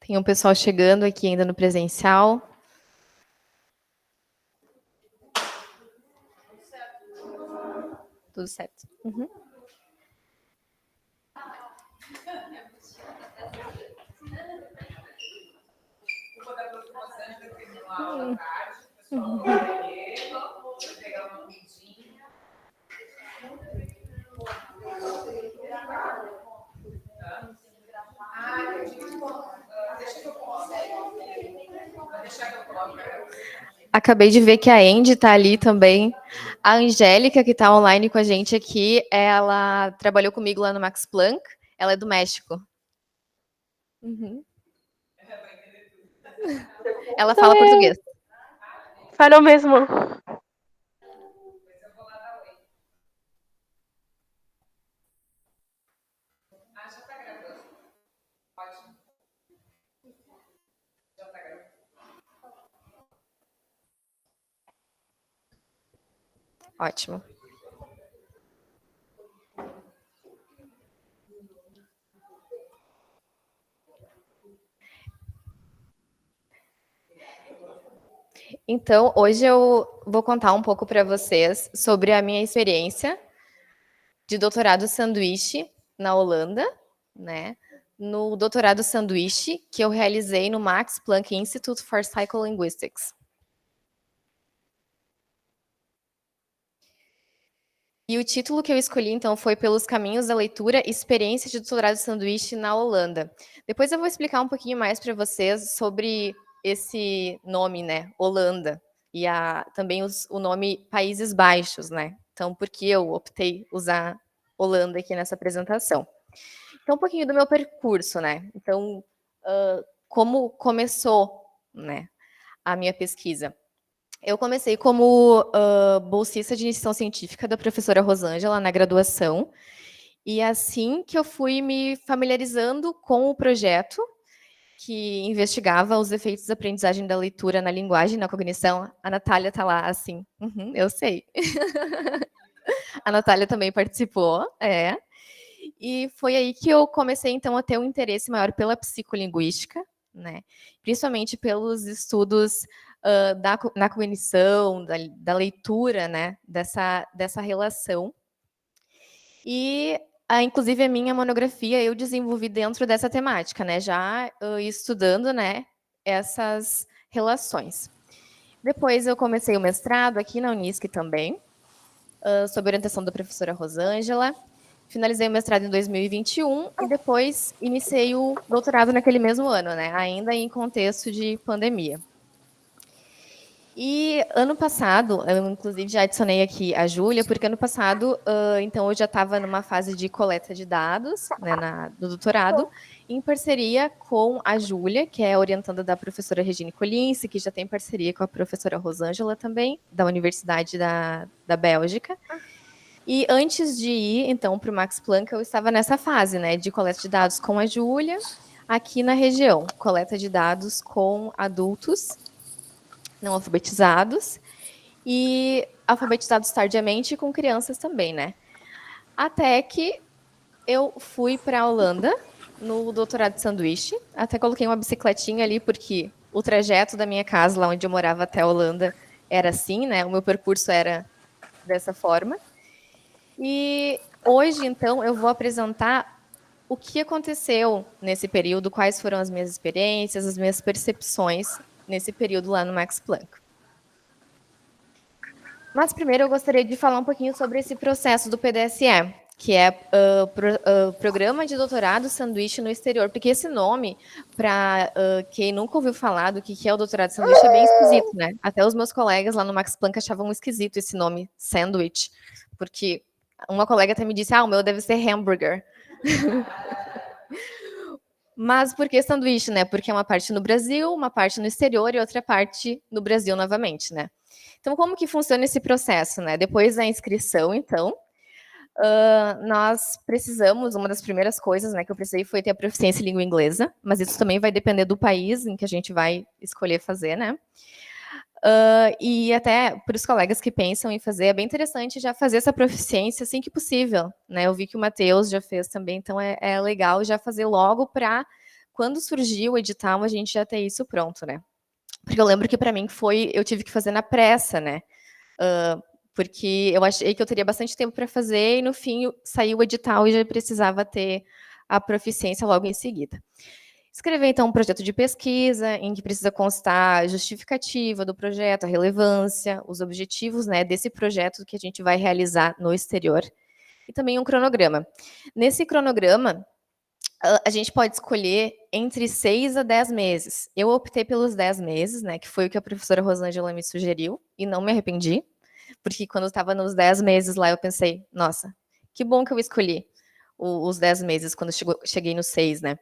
Tem um pessoal chegando aqui ainda no presencial. Tudo certo. Uhum. Acabei de ver que a Andy está ali também. A Angélica, que está online com a gente aqui, ela trabalhou comigo lá no Max Planck. Ela é do México. Uhum. Ela fala português. Fala mesmo. Ótimo. Então, hoje eu vou contar um pouco para vocês sobre a minha experiência de doutorado sanduíche na Holanda, né? No doutorado sanduíche que eu realizei no Max Planck Institute for Psycholinguistics. E o título que eu escolhi, então, foi Pelos Caminhos da Leitura, Experiência de Doutorado Sanduíche na Holanda. Depois eu vou explicar um pouquinho mais para vocês sobre esse nome, né, Holanda, e também o nome Países Baixos, né? Então, por que eu optei usar Holanda aqui nessa apresentação? Então, um pouquinho do meu percurso, né? Então, como começou, né, a minha pesquisa? Eu comecei como bolsista de iniciação científica da professora Rosângela na graduação, e assim que eu fui me familiarizando com o projeto, que investigava os efeitos da aprendizagem da leitura na linguagem e na cognição. A Natália está lá, assim, eu sei. A Natália também participou, E foi aí que eu comecei, então, a ter um interesse maior pela psicolinguística, né? Principalmente pelos estudos na cognição, da leitura, né? Dessa relação. E, inclusive, a minha monografia eu desenvolvi dentro dessa temática, né? Já estudando, né? Essas relações. Depois eu comecei o mestrado aqui na Unisc também, sob orientação da professora Rosângela. Finalizei o mestrado em 2021 e depois iniciei o doutorado naquele mesmo ano, né? Ainda em contexto de pandemia. E ano passado, eu inclusive já adicionei aqui a Júlia, porque ano passado, então, eu já estava numa fase de coleta de dados, né, do doutorado, em parceria com a Júlia, que é orientanda da professora Regine Colince, que já tem parceria com a professora Rosângela também, da Universidade da Bélgica. E antes de ir, então, para o Max Planck, eu estava nessa fase, né, de coleta de dados com a Júlia, aqui na região, coleta de dados com adultos não alfabetizados e alfabetizados tardiamente com crianças também, né? Até que eu fui para a Holanda no doutorado de sanduíche, até coloquei uma bicicletinha ali porque o trajeto da minha casa, lá onde eu morava até a Holanda, era assim, né? O meu percurso era dessa forma. E hoje, então, eu vou apresentar o que aconteceu nesse período, quais foram as minhas experiências, as minhas percepções nesse período lá no Max Planck. Mas primeiro eu gostaria de falar um pouquinho sobre esse processo do PDSE, que é Programa de Doutorado Sanduíche no Exterior, porque esse nome, para quem nunca ouviu falar do que é o doutorado sanduíche, é bem esquisito, né? Até os meus colegas lá no Max Planck achavam esquisito esse nome, sandwich, porque uma colega até me disse, o meu deve ser hambúrguer. Mas por que sanduíche, né? Porque é uma parte no Brasil, uma parte no exterior e outra parte no Brasil novamente, né? Então, como que funciona esse processo, né? Depois da inscrição, então, nós precisamos, uma das primeiras coisas, né, que eu precisei foi ter a proficiência em língua inglesa, mas isso também vai depender do país em que a gente vai escolher fazer, né? E até para os colegas que pensam em fazer, é bem interessante já fazer essa proficiência assim que possível, né? Eu vi que o Matheus já fez também, então é legal já fazer logo para quando surgiu o edital, a gente já ter isso pronto, né? Porque eu lembro que para mim eu tive que fazer na pressa, né? Porque eu achei que eu teria bastante tempo para fazer e no fim saiu o edital e já precisava ter a proficiência logo em seguida. Escrever, então, um projeto de pesquisa em que precisa constar a justificativa do projeto, a relevância, os objetivos, né, desse projeto que a gente vai realizar no exterior, e também um cronograma. Nesse cronograma, a gente pode escolher entre 6 a 10 meses. Eu optei pelos 10 meses, né, que foi o que a professora Rosângela me sugeriu, e não me arrependi, porque quando eu estava nos 10 meses lá, eu pensei, nossa, que bom que eu escolhi os 10 meses, quando cheguei nos 6, né.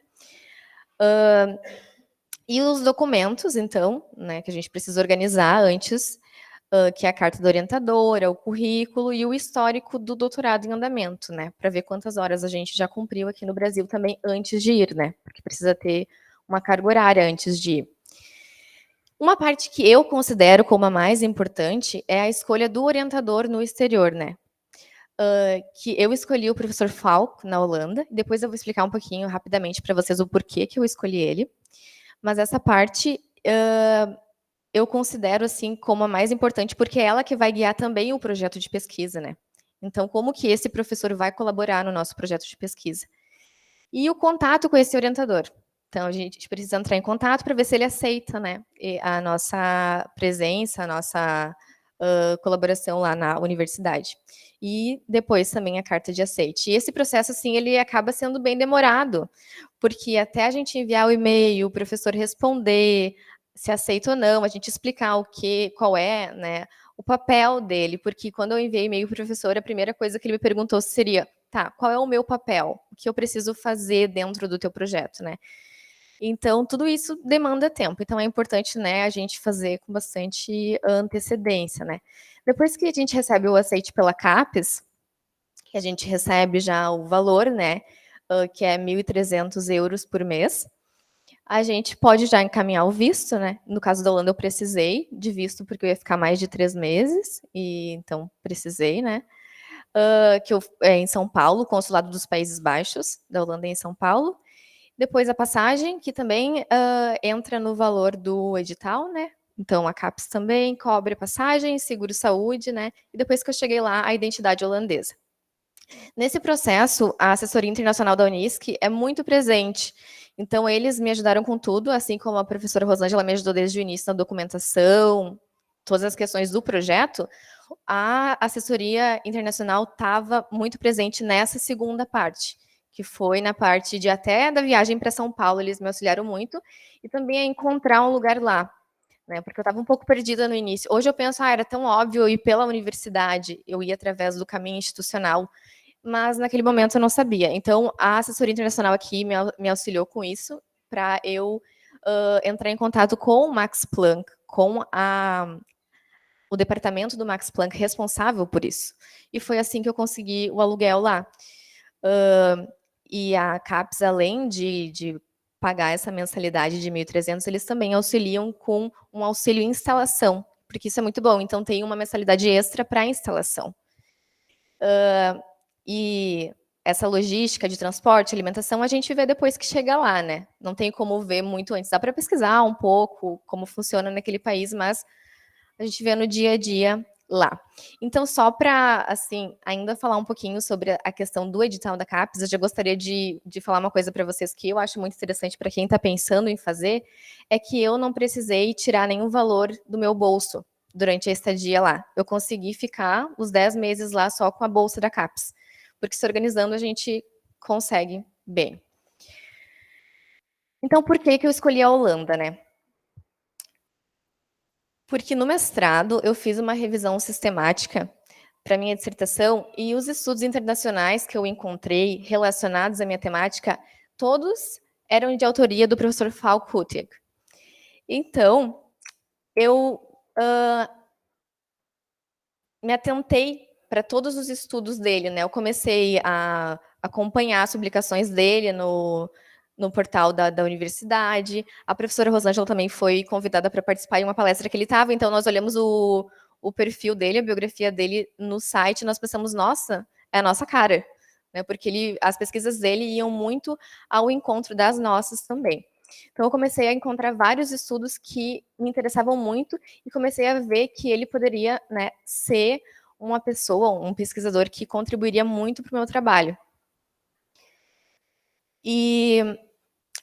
E os documentos, então, né, que a gente precisa organizar antes, que é a carta da orientadora, o currículo e o histórico do doutorado em andamento, né, para ver quantas horas a gente já cumpriu aqui no Brasil também antes de ir, né, porque precisa ter uma carga horária antes de ir. Uma parte que eu considero como a mais importante é a escolha do orientador no exterior, né, que eu escolhi o professor Falk, na Holanda, depois eu vou explicar um pouquinho rapidamente para vocês o porquê que eu escolhi ele, mas essa parte eu considero assim como a mais importante, porque é ela que vai guiar também o projeto de pesquisa, né? Então, como que esse professor vai colaborar no nosso projeto de pesquisa? E o contato com esse orientador. Então, a gente precisa entrar em contato para ver se ele aceita, né, a nossa presença, a nossa colaboração lá na universidade. E depois também a carta de aceite. E esse processo, assim, ele acaba sendo bem demorado, porque até a gente enviar o e-mail, o professor responder se aceita ou não, a gente explicar qual é, né, o papel dele, porque quando eu enviei e-mail para o professor, a primeira coisa que ele me perguntou seria, tá, qual é o meu papel? O que eu preciso fazer dentro do teu projeto, né? Então, tudo isso demanda tempo. Então, é importante, né, a gente fazer com bastante antecedência, né? Depois que a gente recebe o aceite pela CAPES, que a gente recebe já o valor, né, que é 1.300 euros por mês, a gente pode já encaminhar o visto, né? No caso da Holanda, eu precisei de visto porque eu ia ficar mais de 3 meses, e então precisei, né? Em São Paulo, Consulado dos Países Baixos, da Holanda em São Paulo. Depois a passagem, que também entra no valor do edital, né? Então a CAPES também cobre a passagem, seguro-saúde, né? E depois que eu cheguei lá, a identidade holandesa. Nesse processo, a assessoria internacional da Unisc é muito presente. Então, eles me ajudaram com tudo, assim como a professora Rosângela me ajudou desde o início na documentação, todas as questões do projeto. A assessoria internacional estava muito presente nessa segunda parte, que foi na parte de até da viagem para São Paulo, eles me auxiliaram muito, e também a encontrar um lugar lá, né, porque eu estava um pouco perdida no início. Hoje eu penso, era tão óbvio eu ir pela universidade, eu ia através do caminho institucional, mas naquele momento eu não sabia. Então, a assessoria internacional aqui me auxiliou com isso, para eu entrar em contato com o Max Planck, com o departamento do Max Planck responsável por isso. E foi assim que eu consegui o aluguel lá. E a CAPES, além de pagar essa mensalidade de 1.300, eles também auxiliam com um auxílio em instalação, porque isso é muito bom. Então, tem uma mensalidade extra para a instalação. E essa logística de transporte, alimentação, a gente vê depois que chega lá, né? Não tem como ver muito antes. Dá para pesquisar um pouco como funciona naquele país, mas a gente vê no dia a dia lá. Então, só para, assim, ainda falar um pouquinho sobre a questão do edital da CAPES, eu já gostaria de falar uma coisa para vocês que eu acho muito interessante para quem está pensando em fazer, é que eu não precisei tirar nenhum valor do meu bolso durante a estadia lá. Eu consegui ficar os 10 meses lá só com a bolsa da CAPES, porque se organizando a gente consegue bem. Então, por que eu escolhi a Holanda, né? Porque no mestrado eu fiz uma revisão sistemática para minha dissertação e os estudos internacionais que eu encontrei relacionados à minha temática, todos eram de autoria do professor Falk Huttig. Então, eu me atentei para todos os estudos dele, né? Eu comecei a acompanhar as publicações dele no portal da universidade. A professora Rosângela também foi convidada para participar em uma palestra que ele estava, então nós olhamos o perfil dele, a biografia dele no site, e nós pensamos, nossa, é a nossa cara, né? Porque as pesquisas dele iam muito ao encontro das nossas também. Então, eu comecei a encontrar vários estudos que me interessavam muito e comecei a ver que ele poderia, né, ser uma pessoa, um pesquisador que contribuiria muito para o meu trabalho. E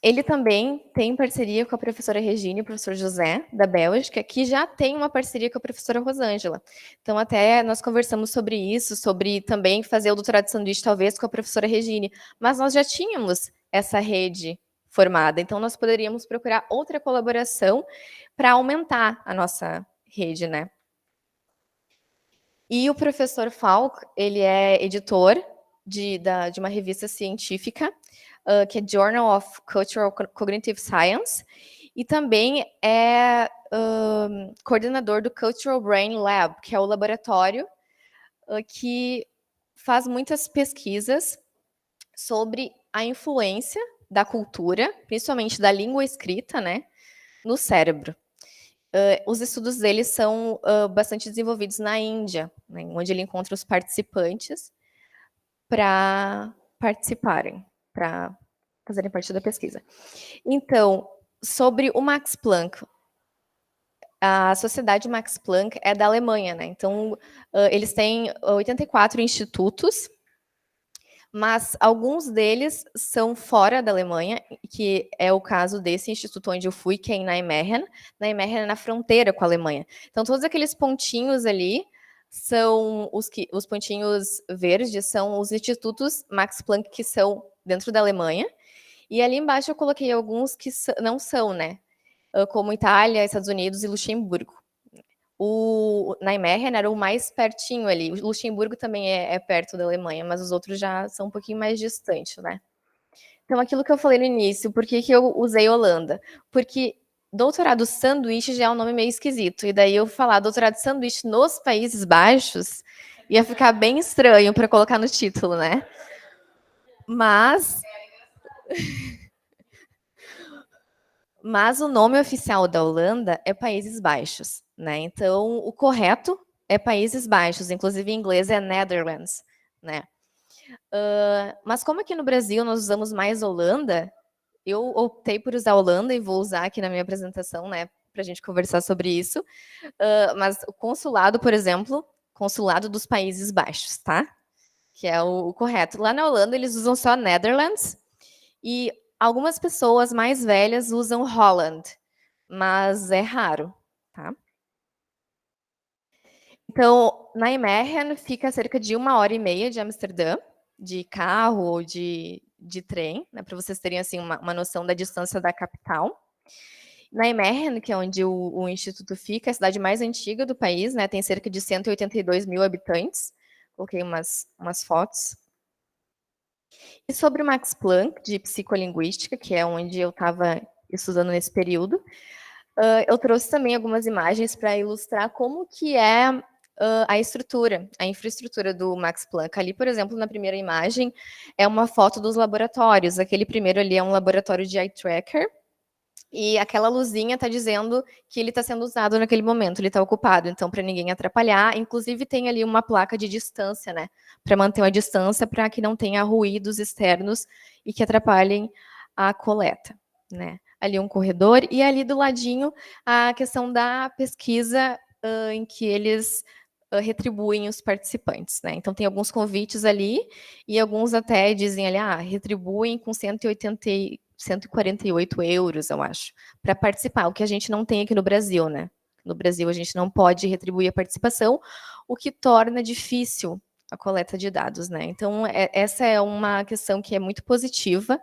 ele também tem parceria com a professora Regina e o professor José, da Bélgica, que já tem uma parceria com a professora Rosângela. Então, até nós conversamos sobre isso, sobre também fazer o doutorado de sanduíche, talvez, com a professora Regine. Mas nós já tínhamos essa rede formada, então nós poderíamos procurar outra colaboração para aumentar a nossa rede, né? E o professor Falk, ele é editor de uma revista científica, que é Journal of Cultural Cognitive Science, e também é coordenador do Cultural Brain Lab, que é o laboratório que faz muitas pesquisas sobre a influência da cultura, principalmente da língua escrita, né, no cérebro. Os estudos dele são bastante desenvolvidos na Índia, né, onde ele encontra os participantes para participarem, para fazerem parte da pesquisa. Então, sobre o Max Planck, a Sociedade Max Planck é da Alemanha, né? Então, eles têm 84 institutos, mas alguns deles são fora da Alemanha, que é o caso desse instituto onde eu fui, que é em Nijmegen. Nijmegen é na fronteira com a Alemanha. Então, todos aqueles pontinhos ali são os pontinhos verdes, são os institutos Max Planck que são dentro da Alemanha. E ali embaixo eu coloquei alguns que não são, né? Como Itália, Estados Unidos e Luxemburgo. O Nijmegen era o mais pertinho ali. O Luxemburgo também é perto da Alemanha, mas os outros já são um pouquinho mais distantes, né? Então, aquilo que eu falei no início, por que eu usei Holanda? Porque doutorado sanduíche já é um nome meio esquisito. E daí eu falar doutorado sanduíche nos Países Baixos ia ficar bem estranho para colocar no título, né? Mas o nome oficial da Holanda é Países Baixos, né? Então, o correto é Países Baixos, inclusive em inglês é Netherlands, né? Mas como aqui no Brasil nós usamos mais Holanda, eu optei por usar Holanda e vou usar aqui na minha apresentação, né? Para a gente conversar sobre isso. Mas o consulado, por exemplo, consulado dos Países Baixos, tá? Que é o correto. Lá na Holanda eles usam só Netherlands e algumas pessoas mais velhas usam Holland, mas é raro, tá? Então, Nijmegen fica a cerca de 1h30 de Amsterdã, de carro ou de trem, né, para vocês terem assim, uma noção da distância da capital. Nijmegen, que é onde o instituto fica, é a cidade mais antiga do país, né, tem cerca de 182 mil habitantes. Coloquei umas fotos. E sobre o Max Planck, de psicolinguística, que é onde eu estava estudando nesse período, eu trouxe também algumas imagens para ilustrar como que é a estrutura, a infraestrutura do Max Planck. Ali, por exemplo, na primeira imagem, é uma foto dos laboratórios. Aquele primeiro ali é um laboratório de eye tracker, e aquela luzinha está dizendo que ele está sendo usado naquele momento, ele está ocupado, então para ninguém atrapalhar. Inclusive tem ali uma placa de distância, né, para manter uma distância para que não tenha ruídos externos e que atrapalhem a coleta, né. Ali um corredor e ali do ladinho a questão da pesquisa em que eles retribuem os participantes, né. Então tem alguns convites ali e alguns até dizem ali, retribuem com 148 euros, eu acho, para participar, o que a gente não tem aqui no Brasil, né? No Brasil, a gente não pode retribuir a participação, o que torna difícil a coleta de dados, né? Então, essa é uma questão que é muito positiva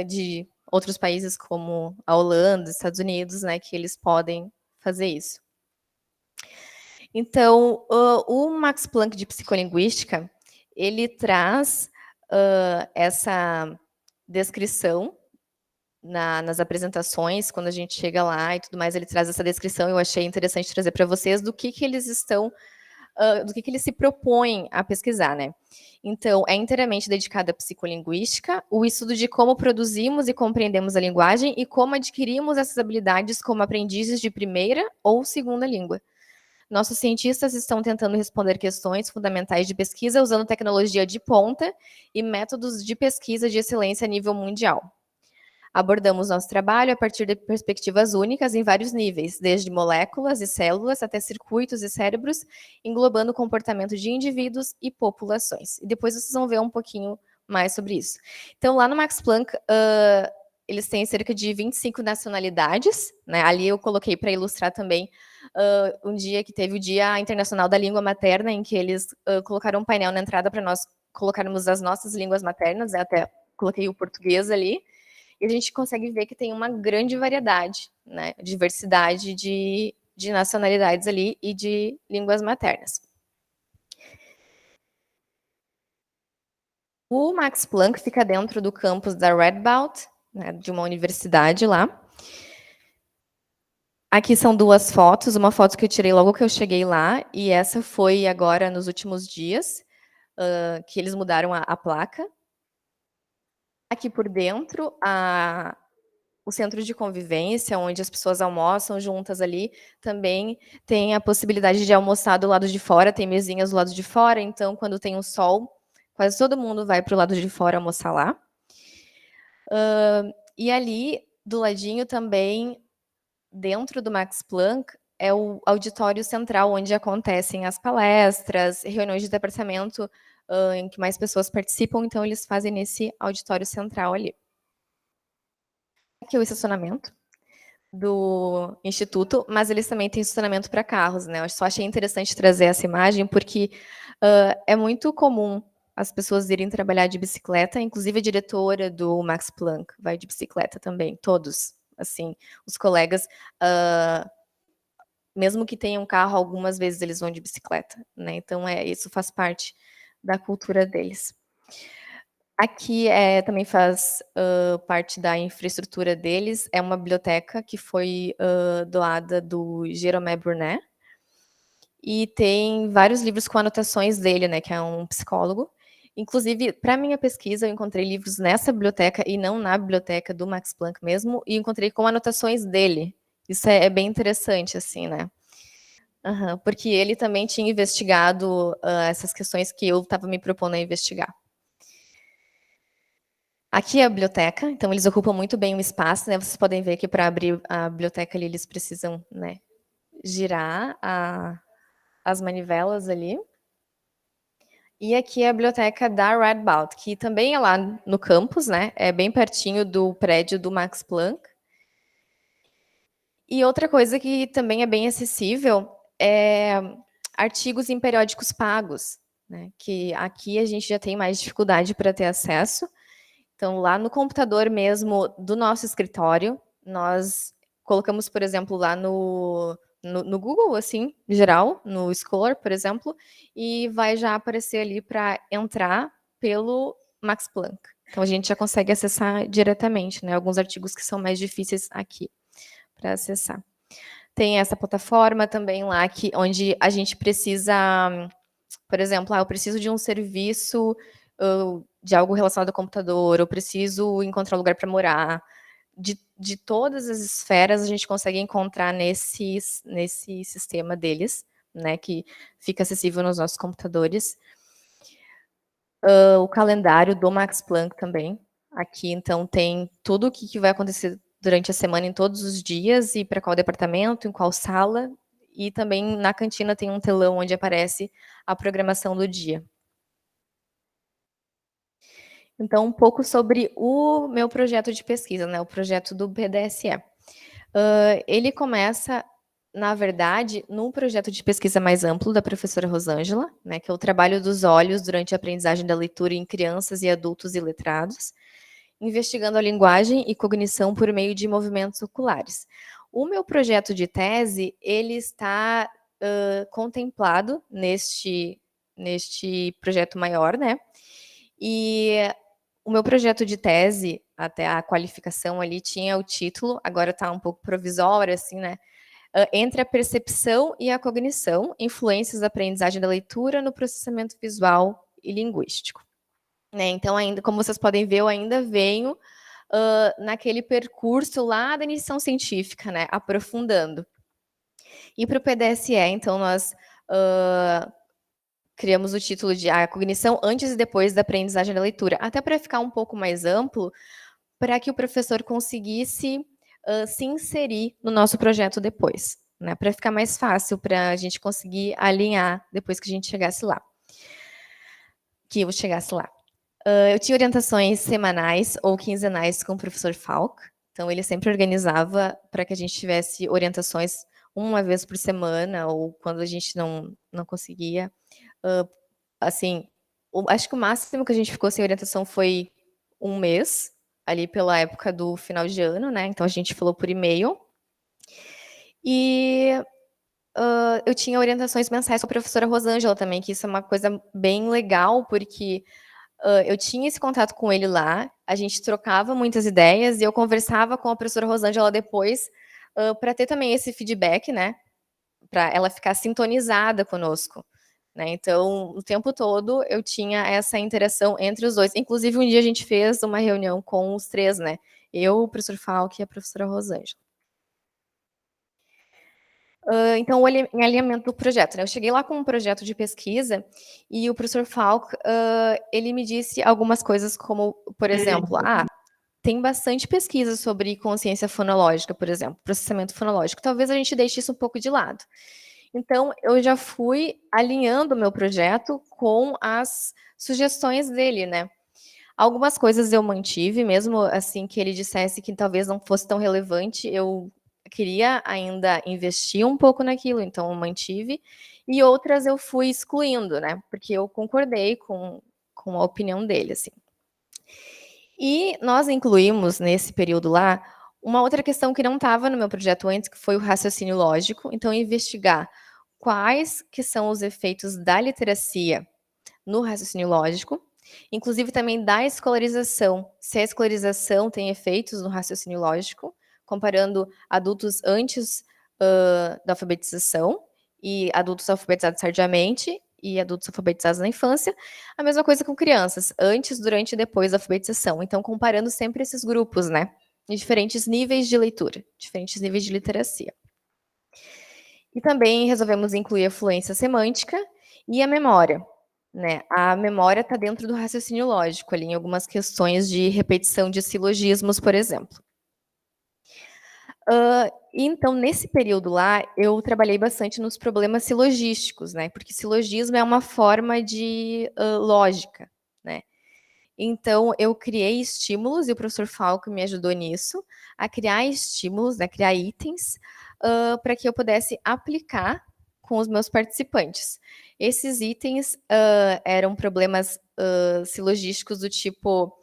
de outros países como a Holanda, Estados Unidos, né, que eles podem fazer isso. Então, o Max Planck de psicolinguística, ele traz essa descrição nas apresentações, quando a gente chega lá e tudo mais, ele traz essa descrição, eu achei interessante trazer para vocês do que eles estão, do que eles se propõem a pesquisar, né? Então, é inteiramente dedicado à psicolinguística, o estudo de como produzimos e compreendemos a linguagem e como adquirimos essas habilidades como aprendizes de primeira ou segunda língua. Nossos cientistas estão tentando responder questões fundamentais de pesquisa usando tecnologia de ponta e métodos de pesquisa de excelência a nível mundial. Abordamos nosso trabalho a partir de perspectivas únicas em vários níveis, desde moléculas e células até circuitos e cérebros, englobando o comportamento de indivíduos e populações. E depois vocês vão ver um pouquinho mais sobre isso. Então, lá no Max Planck, eles têm cerca de 25 nacionalidades, né? Ali eu coloquei para ilustrar também um dia que teve o Dia Internacional da Língua Materna, em que eles colocaram um painel na entrada para nós colocarmos as nossas línguas maternas, né? Até coloquei o português ali, e a gente consegue ver que tem uma grande variedade, né? Diversidade de nacionalidades ali e de línguas maternas. O Max Planck fica dentro do campus da Radboud, né, de uma universidade lá. Aqui são duas fotos, uma foto que eu tirei logo que eu cheguei lá, e essa foi agora nos últimos dias, que eles mudaram a placa. Aqui por dentro, o centro de convivência, onde as pessoas almoçam juntas ali, também tem a possibilidade de almoçar do lado de fora, tem mesinhas do lado de fora, então quando tem o sol, quase todo mundo vai para o lado de fora almoçar lá. E ali, do ladinho também, dentro do Max Planck, é o auditório central, onde acontecem as palestras, reuniões de departamento em que mais pessoas participam, então eles fazem nesse auditório central ali. Aqui é o estacionamento do instituto, mas eles também têm estacionamento para carros, né? Eu só achei interessante trazer essa imagem, porque é muito comum as pessoas irem trabalhar de bicicleta, inclusive a diretora do Max Planck vai de bicicleta também, todos, assim, os colegas, mesmo que tenham carro, algumas vezes eles vão de bicicleta, né? Então, isso faz parte da cultura deles. Aqui também faz parte da infraestrutura deles, é uma biblioteca que foi doada do Jérôme Brunet, e tem vários livros com anotações dele, né, que é um psicólogo. Inclusive, para minha pesquisa, eu encontrei livros nessa biblioteca e não na biblioteca do Max Planck mesmo, e encontrei com anotações dele. Isso é bem interessante, assim, né? Porque ele também tinha investigado essas questões que eu estava me propondo a investigar. Aqui é a biblioteca, então eles ocupam muito bem o espaço, né? Vocês podem ver que para abrir a biblioteca ali, eles precisam, né, girar as manivelas ali. E aqui é a biblioteca da Radboud, que também é lá no campus, né? É bem pertinho do prédio do Max Planck. E outra coisa que também é bem acessível é artigos em periódicos pagos, né? Que aqui a gente já tem mais dificuldade para ter acesso. Então, lá no computador mesmo do nosso escritório, nós colocamos, por exemplo, lá no Google, assim, em geral, no Scholar, por exemplo, e vai já aparecer ali para entrar pelo Max Planck. Então, a gente já consegue acessar diretamente, né? Alguns artigos que são mais difíceis aqui para acessar. Tem essa plataforma também lá, onde a gente precisa, por exemplo, eu preciso de um serviço de algo relacionado ao computador, eu preciso encontrar um lugar para morar. De todas as esferas, a gente consegue encontrar nesse sistema deles, né, que fica acessível nos nossos computadores. O calendário do Max Planck também. Aqui, então, tem tudo o que vai acontecer durante a semana, em todos os dias, e para qual departamento, em qual sala. E também na cantina tem um telão onde aparece a programação do dia. Então, um pouco sobre o meu projeto de pesquisa, né, o projeto do BDSE. Ele começa, na verdade, num projeto de pesquisa mais amplo da professora Rosângela, né, que é o trabalho dos olhos durante a aprendizagem da leitura em crianças e adultos iletrados, investigando a linguagem e cognição por meio de movimentos oculares. O meu projeto de tese, ele está contemplado neste projeto maior, né? E o meu projeto de tese, até a qualificação ali, tinha o título, agora está um pouco provisório, assim, né? Entre a percepção e a cognição, influências da aprendizagem da leitura no processamento visual e linguístico. Né? Então, ainda, como vocês podem ver, eu ainda venho naquele percurso lá da iniciação científica, né? Aprofundando. E para o PDSE, então, nós criamos o título de A Cognição Antes e Depois da Aprendizagem da Leitura, até para ficar um pouco mais amplo, para que o professor conseguisse se inserir no nosso projeto depois, né? Para ficar mais fácil para a gente conseguir alinhar depois que a gente chegasse lá. Que eu chegasse lá. Eu tinha orientações semanais ou quinzenais com o professor Falk, então ele sempre organizava para que a gente tivesse orientações uma vez por semana, ou quando a gente não conseguia. Assim, acho que o máximo que a gente ficou sem orientação foi um mês, ali pela época do final de ano, né? Então a gente falou por e-mail. E eu tinha orientações mensais com a professora Rosângela também, que isso é uma coisa bem legal, porque eu tinha esse contato com ele lá, a gente trocava muitas ideias e eu conversava com a professora Rosângela depois, para ter também esse feedback, né? Para ela ficar sintonizada conosco. Né? Então, o tempo todo eu tinha essa interação entre os dois. Inclusive, um dia a gente fez uma reunião com os três, né? Eu, o professor Falk e a professora Rosângela. Então, o alinhamento do projeto. Né? Eu cheguei lá com um projeto de pesquisa e o professor Falk, ele me disse algumas coisas como, por exemplo, tem bastante pesquisa sobre consciência fonológica, por exemplo, processamento fonológico. Talvez a gente deixe isso um pouco de lado. Então, eu já fui alinhando o meu projeto com as sugestões dele, né? Algumas coisas eu mantive, mesmo assim que ele dissesse que talvez não fosse tão relevante, eu queria ainda investir um pouco naquilo, então eu mantive, e outras eu fui excluindo, né? Porque eu concordei com a opinião dele, assim. E nós incluímos nesse período lá uma outra questão que não estava no meu projeto antes, que foi o raciocínio lógico. Então, investigar quais que são os efeitos da literacia no raciocínio lógico, inclusive também da escolarização, se a escolarização tem efeitos no raciocínio lógico, comparando adultos antes da alfabetização e adultos alfabetizados tardiamente e adultos alfabetizados na infância, a mesma coisa com crianças, antes, durante e depois da alfabetização. Então, comparando sempre esses grupos, né? De diferentes níveis de leitura, diferentes níveis de literacia. E também resolvemos incluir a fluência semântica e a memória. Né? A memória está dentro do raciocínio lógico, ali, em algumas questões de repetição de silogismos, por exemplo. Então, nesse período lá, eu trabalhei bastante nos problemas silogísticos, né? Porque silogismo é uma forma de lógica, né? Então, eu criei estímulos, e o professor Falco me ajudou nisso, a criar estímulos, né, criar itens, para que eu pudesse aplicar com os meus participantes. Esses itens eram problemas silogísticos do tipo...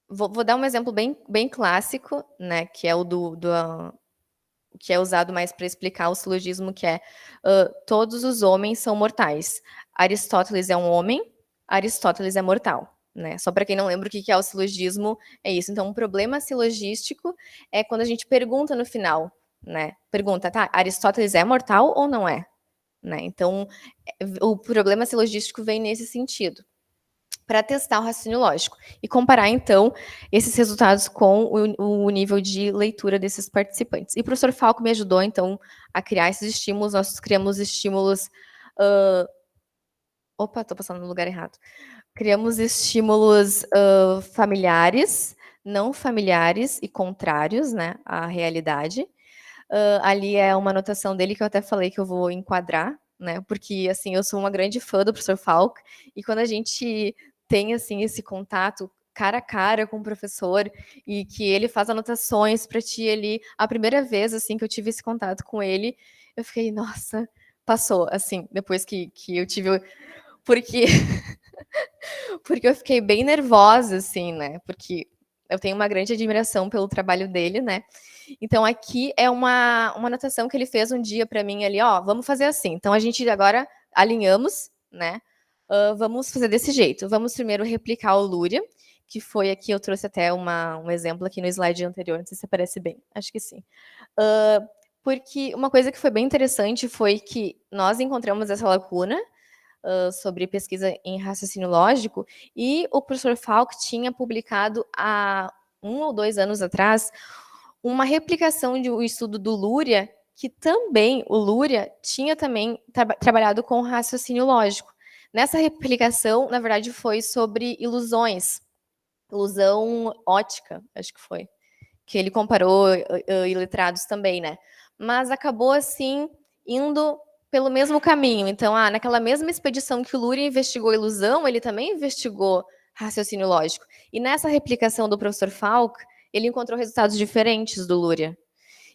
Vou dar um exemplo bem clássico, né, que é o que é usado mais para explicar o silogismo, que é todos os homens são mortais. Aristóteles é um homem, Aristóteles é mortal. Né? Só para quem não lembra o que é o silogismo, é isso. Então, um problema silogístico é quando a gente pergunta no final, né? Pergunta, tá, Aristóteles é mortal ou não é? Né? Então, o problema silogístico vem nesse sentido, para testar o raciocínio lógico e comparar, então, esses resultados com o nível de leitura desses participantes. E o professor Falco me ajudou, então, a criar esses estímulos. Nós criamos estímulos... Opa, estou passando no lugar errado. Criamos estímulos familiares, não familiares e contrários, né, à realidade. Ali é uma anotação dele que eu até falei que eu vou enquadrar, né, porque, assim, eu sou uma grande fã do professor Falco, e quando a gente tem, assim, esse contato cara a cara com o professor, e que ele faz anotações para ti ali, a primeira vez, assim, que eu tive esse contato com ele, eu fiquei, nossa, passou, assim, depois que eu tive... Porque porque eu fiquei bem nervosa, assim, né, porque eu tenho uma grande admiração pelo trabalho dele, né. Então aqui é uma anotação que ele fez um dia para mim ali, ó, vamos fazer assim, então a gente agora alinhamos, né, vamos fazer desse jeito, vamos primeiro replicar o Lúria, que foi aqui, eu trouxe até um exemplo aqui no slide anterior, não sei se aparece bem, acho que sim. Porque uma coisa que foi bem interessante foi que nós encontramos essa lacuna, sobre pesquisa em raciocínio lógico, e o professor Falk tinha publicado há 1 ou 2 anos atrás uma replicação de um estudo do Luria, que também, o Luria tinha também trabalhado com raciocínio lógico. Nessa replicação, na verdade, foi sobre ilusões, ilusão ótica, acho que foi, que ele comparou iletrados também, né? Mas acabou, assim, indo pelo mesmo caminho. Então, naquela mesma expedição que o Luria investigou ilusão, ele também investigou raciocínio lógico. E nessa replicação do professor Falk, ele encontrou resultados diferentes do Luria.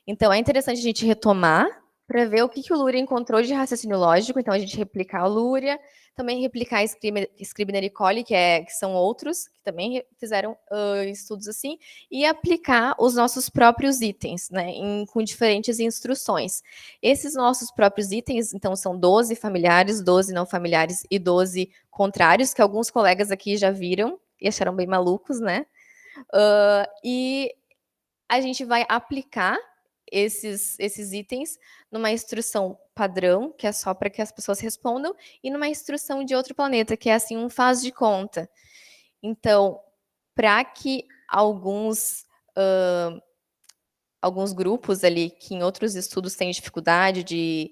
Então, é interessante a gente retomar para ver o que o Luria encontrou de raciocínio lógico. Então, a gente replicar o Luria, também replicar Scribner e Colli, que são outros, que também fizeram estudos assim, e aplicar os nossos próprios itens, né, com diferentes instruções. Esses nossos próprios itens, então, são 12 familiares, 12 não familiares e 12 contrários, que alguns colegas aqui já viram e acharam bem malucos, né? E a gente vai aplicar esses itens numa instrução padrão, que é só para que as pessoas respondam, e numa instrução de outro planeta, que é assim um faz de conta. Então, para que alguns grupos ali que em outros estudos têm dificuldade de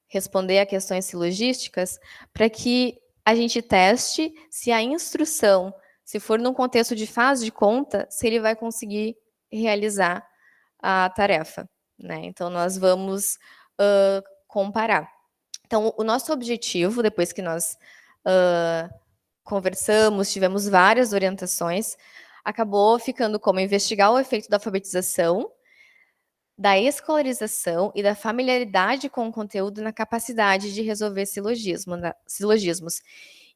responder a questões silogísticas, para que a gente teste se a instrução, se for num contexto de faz de conta, se ele vai conseguir realizar a tarefa, né? Então, nós vamos comparar. Então, o nosso objetivo, depois que nós conversamos, tivemos várias orientações, acabou ficando como investigar o efeito da alfabetização, da escolarização e da familiaridade com o conteúdo na capacidade de resolver silogismos.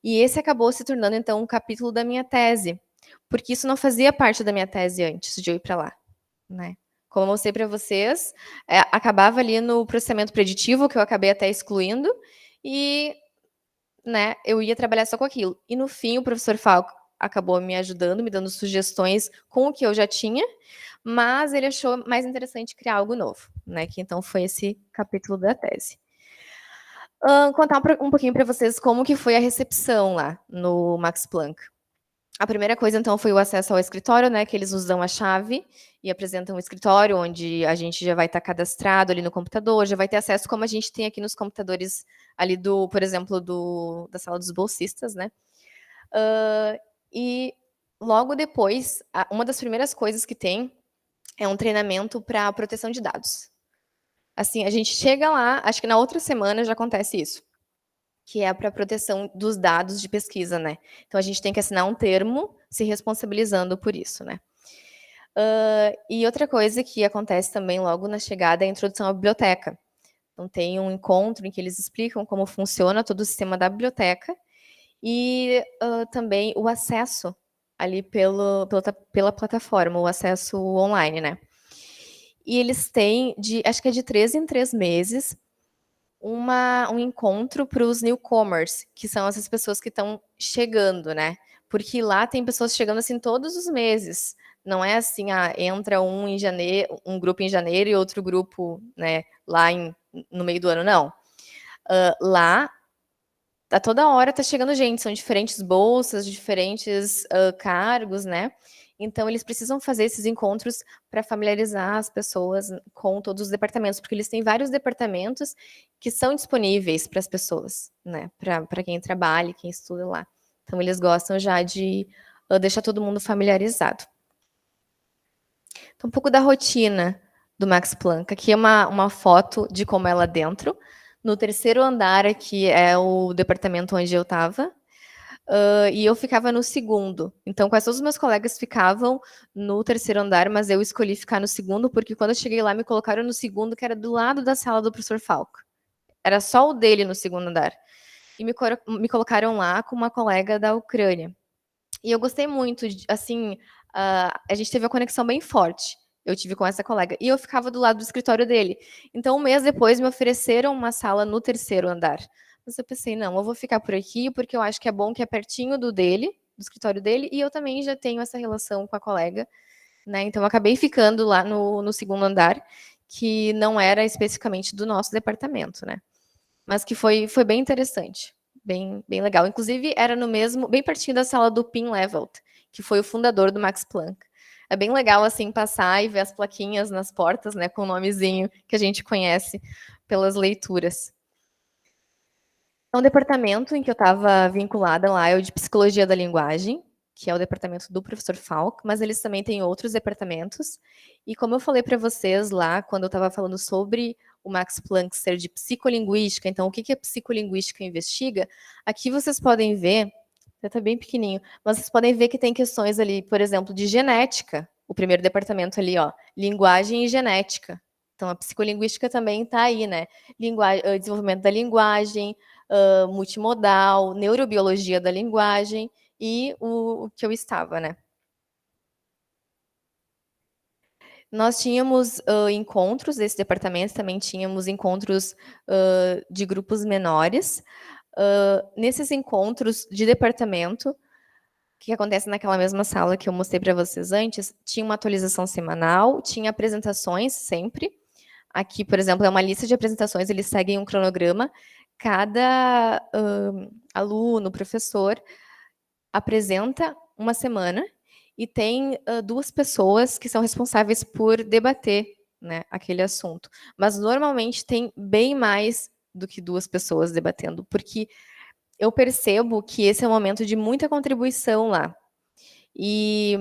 E esse acabou se tornando, então, um capítulo da minha tese, porque isso não fazia parte da minha tese antes de eu ir para lá, né? Como eu mostrei para vocês, acabava ali no processamento preditivo, que eu acabei até excluindo, e, né, eu ia trabalhar só com aquilo. E no fim, o professor Falco acabou me ajudando, me dando sugestões com o que eu já tinha, mas ele achou mais interessante criar algo novo, né? Que então foi esse capítulo da tese. Contar um pouquinho para vocês como que foi a recepção lá no Max Planck. A primeira coisa, então, foi o acesso ao escritório, né? Que eles nos dão a chave e apresentam um escritório onde a gente já vai estar cadastrado ali no computador, já vai ter acesso como a gente tem aqui nos computadores ali por exemplo, da sala dos bolsistas, né? E logo depois, uma das primeiras coisas que tem é um treinamento para proteção de dados. Assim, a gente chega lá, acho que na outra semana já acontece isso, que é para proteção dos dados de pesquisa, né? Então a gente tem que assinar um termo se responsabilizando por isso, né? E outra coisa que acontece também logo na chegada é a introdução à biblioteca. Então tem um encontro em que eles explicam como funciona todo o sistema da biblioteca e também o acesso ali pela plataforma, o acesso online, né? E eles têm, acho que é de 3 em 3 meses, um encontro para os newcomers, que são essas pessoas que estão chegando, né? Porque lá tem pessoas chegando assim todos os meses. Não é assim, entra um grupo em janeiro e outro grupo, né, lá no meio do ano, não. Lá, a toda hora tá chegando gente, são diferentes bolsas, diferentes cargos, né? Então, eles precisam fazer esses encontros para familiarizar as pessoas com todos os departamentos, porque eles têm vários departamentos que são disponíveis para as pessoas, né? Para quem trabalha, quem estuda lá. Então, eles gostam já de deixar todo mundo familiarizado. Então, um pouco da rotina do Max Planck. Aqui é uma foto de como é lá dentro. No terceiro andar aqui é o departamento onde eu estava. E eu ficava no segundo. Então, quase todos os meus colegas ficavam no terceiro andar, mas eu escolhi ficar no segundo, porque quando eu cheguei lá, me colocaram no segundo, que era do lado da sala do professor Falco. Era só o dele no segundo andar. E me colocaram lá com uma colega da Ucrânia. E eu gostei muito, assim, a gente teve uma conexão bem forte. Eu tive com essa colega. E eu ficava do lado do escritório dele. Então, um mês depois, me ofereceram uma sala no terceiro andar. Mas eu pensei, não, eu vou ficar por aqui, porque eu acho que é bom que é pertinho do escritório dele, e eu também já tenho essa relação com a colega, né? Então, eu acabei ficando lá no segundo andar, que não era especificamente do nosso departamento, né? Mas que foi bem interessante, bem legal. Inclusive, era no mesmo, bem pertinho da sala do Pim Levelt, que foi o fundador do Max Planck. É bem legal, assim, passar e ver as plaquinhas nas portas, né, com o nomezinho que a gente conhece pelas leituras. Então, o departamento em que eu estava vinculada lá é o de Psicologia da Linguagem, que é o departamento do professor Falk, mas eles também têm outros departamentos. E como eu falei para vocês lá, quando eu estava falando sobre o Max Planck ser de psicolinguística, então o que que a psicolinguística investiga, aqui vocês podem ver, está bem pequenininho, mas vocês podem ver que tem questões ali, por exemplo, de genética, o primeiro departamento ali, ó, linguagem e genética. Então, a psicolinguística também está aí, né? Desenvolvimento da linguagem, multimodal, neurobiologia da linguagem e o que eu estava, né? Nós tínhamos encontros desse departamento, também tínhamos encontros de grupos menores. Nesses encontros de departamento, que acontece naquela mesma sala que eu mostrei para vocês antes, tinha uma atualização semanal, tinha apresentações sempre. Aqui, por exemplo, é uma lista de apresentações, eles seguem um cronograma. Cada aluno, professor, apresenta uma semana e tem 2 pessoas que são responsáveis por debater, né, aquele assunto. Mas normalmente tem bem mais do que 2 pessoas debatendo, porque eu percebo que esse é um momento de muita contribuição lá. E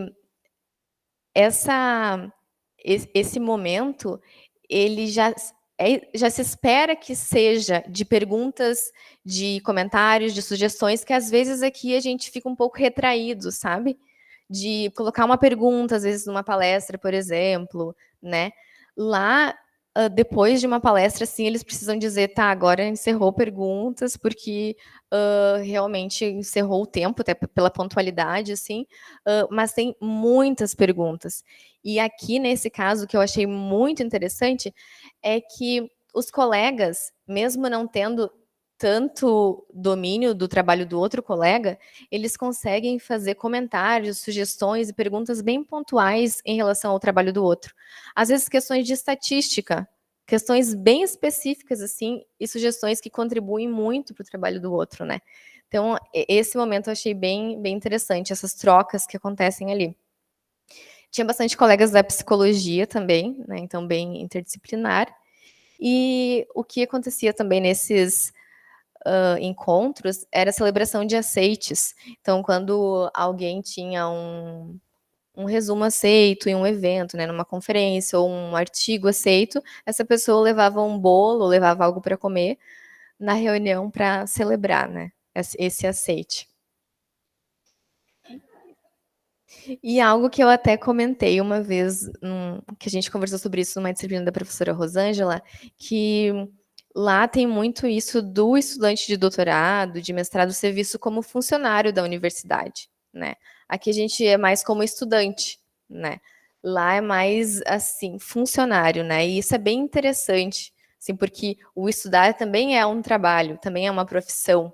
esse momento, ele já se espera que seja de perguntas, de comentários, de sugestões, que às vezes aqui a gente fica um pouco retraído, sabe? De colocar uma pergunta, às vezes numa palestra, por exemplo, né? Lá, depois de uma palestra, assim, eles precisam dizer, tá, agora encerrou perguntas, porque realmente encerrou o tempo, até pela pontualidade, assim, mas tem muitas perguntas. E aqui, nesse caso, que eu achei muito interessante, é que os colegas, mesmo não tendo tanto domínio do trabalho do outro colega, eles conseguem fazer comentários, sugestões e perguntas bem pontuais em relação ao trabalho do outro. Às vezes, questões de estatística, questões bem específicas, assim, e sugestões que contribuem muito para o trabalho do outro, né? Então, esse momento eu achei bem interessante, essas trocas que acontecem ali. Tinha bastante colegas da psicologia também, né? Então, bem interdisciplinar. E o que acontecia também nesses encontros era a celebração de aceites. Então, quando alguém tinha um resumo aceito em um evento, né, numa conferência, ou um artigo aceito, essa pessoa levava um bolo, levava algo para comer na reunião para celebrar, né, esse aceite. E algo que eu até comentei uma vez, que a gente conversou sobre isso numa disciplina da professora Rosângela, que lá tem muito isso do estudante de doutorado, de mestrado, ser visto como funcionário da universidade, né? Aqui a gente é mais como estudante, né? Lá é mais, assim, funcionário, né? E isso é bem interessante, assim, porque o estudar também é um trabalho, também é uma profissão,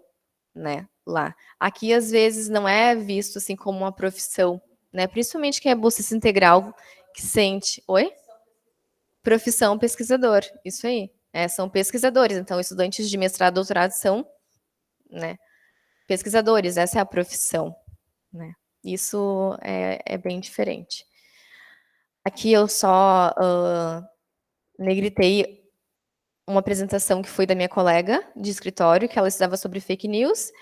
né? Lá. Aqui, às vezes, não é visto, assim, como uma profissão, né? Principalmente quem é bolsista integral, que sente... Oi? Profissão pesquisador, isso aí. São pesquisadores, então estudantes de mestrado e doutorado são, né, pesquisadores, essa é a profissão, né. Isso é bem diferente. Aqui eu só negritei uma apresentação que foi da minha colega de escritório, que ela estudava sobre fake news,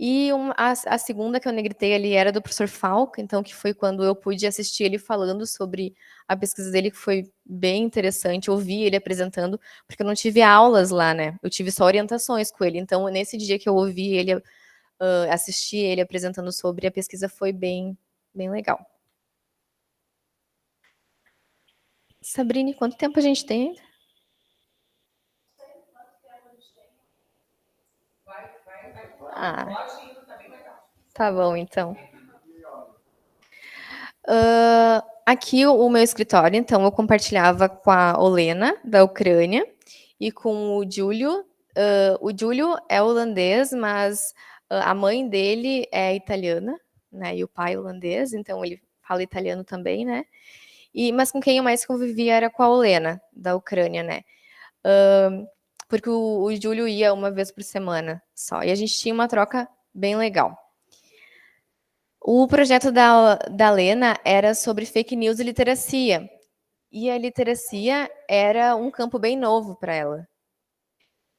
e a segunda que eu negritei ali era do professor Falk, então que foi quando eu pude assistir ele falando sobre a pesquisa dele, que foi bem interessante, ouvir ele apresentando, porque eu não tive aulas lá, né? Eu tive só orientações com ele. Então, nesse dia que eu ouvi ele, assisti ele apresentando sobre a pesquisa, foi bem legal. Sabrine, quanto tempo a gente tem? Ah, tá bom, então. Aqui o meu escritório, então, eu compartilhava com a Olena, da Ucrânia, e com o Giulio. O Giulio é holandês, mas a mãe dele é italiana, né? E o pai holandês, então ele fala italiano também, né? Mas com quem eu mais convivia era com a Olena, da Ucrânia, né? Porque o Giulio ia uma vez por semana só. E a gente tinha uma troca bem legal. O projeto da Lena era sobre fake news e literacia. E a literacia era um campo bem novo para ela.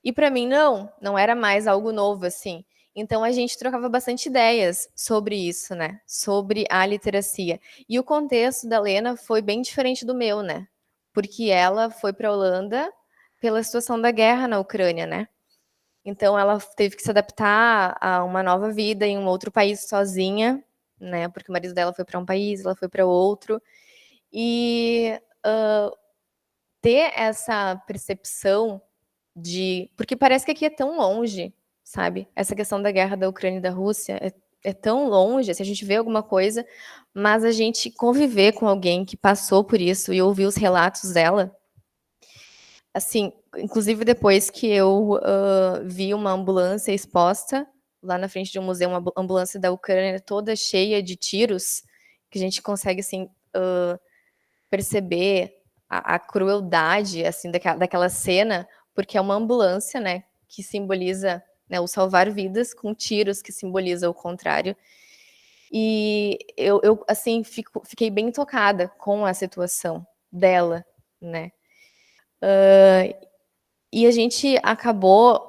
E para mim não era mais algo novo assim. Então a gente trocava bastante ideias sobre isso, né? Sobre a literacia. E o contexto da Lena foi bem diferente do meu, né? Porque ela foi para a Holanda pela situação da guerra na Ucrânia, né? Então ela teve que se adaptar a uma nova vida em um outro país sozinha, né? Porque o marido dela foi para um país, ela foi para outro. E ter essa percepção porque parece que aqui é tão longe, sabe? Essa questão da guerra da Ucrânia e da Rússia é tão longe, se a gente vê alguma coisa, mas a gente conviver com alguém que passou por isso e ouvir os relatos dela, assim, inclusive depois que eu vi uma ambulância exposta lá na frente de um museu, uma ambulância da Ucrânia toda cheia de tiros, que a gente consegue, assim, perceber a crueldade, assim, daquela cena, porque é uma ambulância, né, que simboliza, né, o salvar vidas, com tiros que simboliza o contrário. E eu assim, fiquei bem tocada com a situação dela, né. E a gente acabou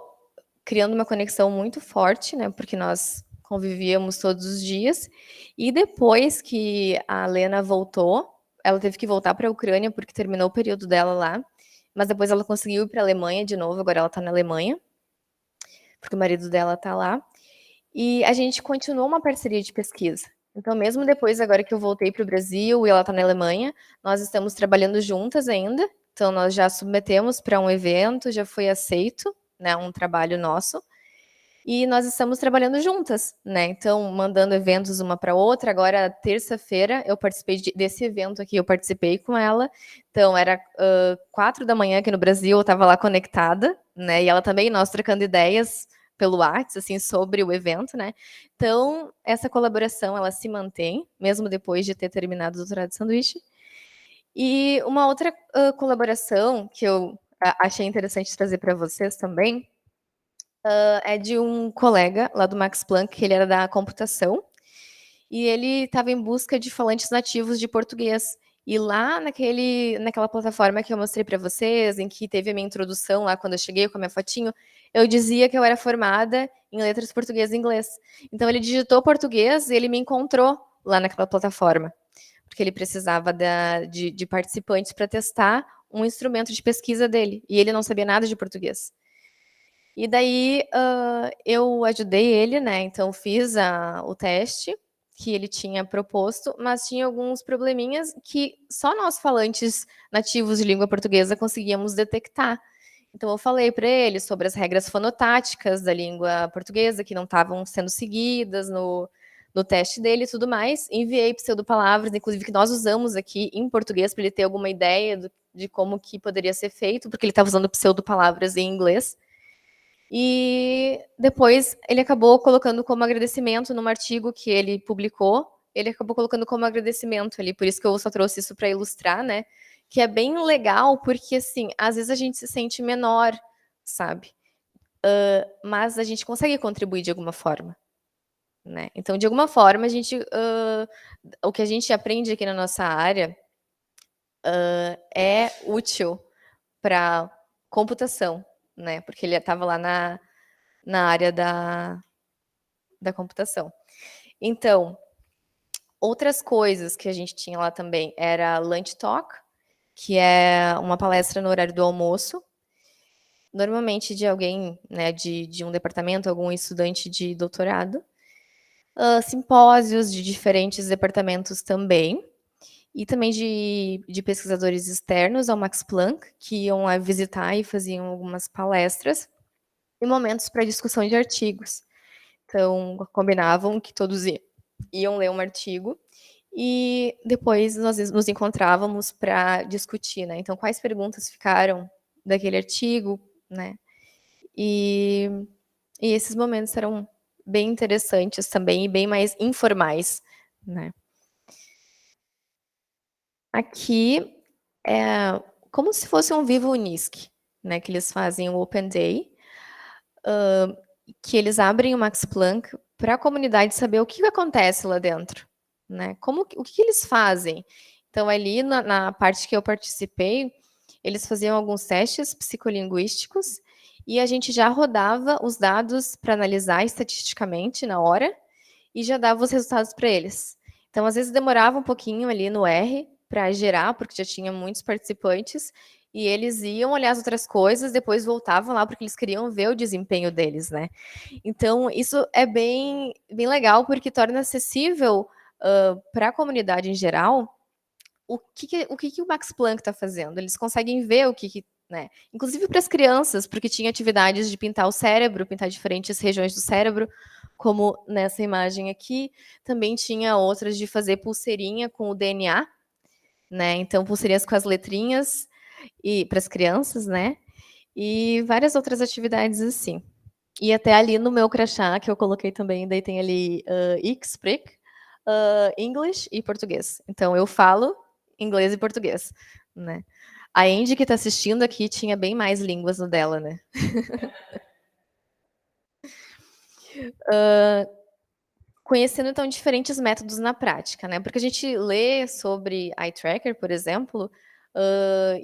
criando uma conexão muito forte, né, porque nós convivíamos todos os dias. E depois que a Lena voltou, ela teve que voltar para a Ucrânia porque terminou o período dela lá, mas depois ela conseguiu ir para a Alemanha de novo, agora ela está na Alemanha, porque o marido dela está lá. E a gente continuou uma parceria de pesquisa. Então, mesmo depois, agora que eu voltei para o Brasil e ela está na Alemanha, nós estamos trabalhando juntas ainda. Então, nós já submetemos para um evento, já foi aceito, né, um trabalho nosso. E nós estamos trabalhando juntas, né? Então, mandando eventos uma para outra. Agora, terça-feira, eu participei desse evento aqui, eu participei com ela. Então, era 4 da manhã aqui no Brasil, eu estava lá conectada, né? E ela também, nós trocando ideias pelo WhatsApp, assim, sobre o evento, né? Então, essa colaboração, ela se mantém, mesmo depois de ter terminado o doutorado de sanduíche. E uma outra colaboração que eu achei interessante trazer para vocês também, é de um colega lá do Max Planck, que ele era da computação, e ele estava em busca de falantes nativos de português. E lá naquela plataforma que eu mostrei para vocês, em que teve a minha introdução lá quando eu cheguei com a minha fotinho, eu dizia que eu era formada em letras português e inglês. Então ele digitou português e ele me encontrou lá naquela plataforma, porque ele precisava de participantes para testar um instrumento de pesquisa dele, e ele não sabia nada de português. E daí, eu ajudei ele, né, então fiz o teste que ele tinha proposto, mas tinha alguns probleminhas que só nós falantes nativos de língua portuguesa conseguíamos detectar. Então eu falei para ele sobre as regras fonotáticas da língua portuguesa que não estavam sendo seguidas no teste dele e tudo mais. Enviei pseudopalavras, inclusive que nós usamos aqui em português para ele ter alguma ideia de como que poderia ser feito, porque ele estava usando pseudopalavras em inglês. E depois ele acabou colocando como agradecimento num artigo que ele publicou, ele acabou colocando como agradecimento ali, por isso que eu só trouxe isso para ilustrar, né? Que é bem legal, porque assim, às vezes a gente se sente menor, sabe? Mas a gente consegue contribuir de alguma forma, né? Então, de alguma forma, o que a gente aprende aqui na nossa área é útil para computação, né? Porque ele estava lá na área da computação. Então, outras coisas que a gente tinha lá também era Lunch Talk, que é uma palestra no horário do almoço, normalmente de alguém, né, de um departamento, algum estudante de doutorado. Simpósios de diferentes departamentos também, e também de pesquisadores externos ao Max Planck, que iam lá visitar e faziam algumas palestras, e momentos para discussão de artigos. Então, combinavam que todos iam ler um artigo e depois nós nos encontrávamos para discutir, né? Então, quais perguntas ficaram daquele artigo, né? E, e esses momentos eram bem interessantes também e bem mais informais, né? Aqui é como se fosse um Viva Unisc, né? Que eles fazem o Open Day, que eles abrem o Max Planck para a comunidade saber o que acontece lá dentro, né? O que eles fazem? Então, ali na parte que eu participei, eles faziam alguns testes psicolinguísticos e a gente já rodava os dados para analisar estatisticamente na hora e já dava os resultados para eles. Então, às vezes demorava um pouquinho ali no R para gerar, porque já tinha muitos participantes, e eles iam olhar as outras coisas, depois voltavam lá porque eles queriam ver o desempenho deles, né? Então, isso é bem legal, porque torna acessível para a comunidade em geral o que o Max Planck está fazendo. Eles conseguem ver né? Inclusive para as crianças, porque tinha atividades de pintar o cérebro, pintar diferentes regiões do cérebro, como nessa imagem aqui. Também tinha outras de fazer pulseirinha com o DNA, né? Então, pulseirinhas com as letrinhas e para as crianças, né? E várias outras atividades assim. E até ali no meu crachá, que eu coloquei também, daí tem ali Ich spreek English e português. Então, eu falo inglês e português, né? A Andy, que está assistindo aqui, tinha bem mais línguas no dela, né? Conhecendo, então, diferentes métodos na prática, né? Porque a gente lê sobre eye tracker, por exemplo,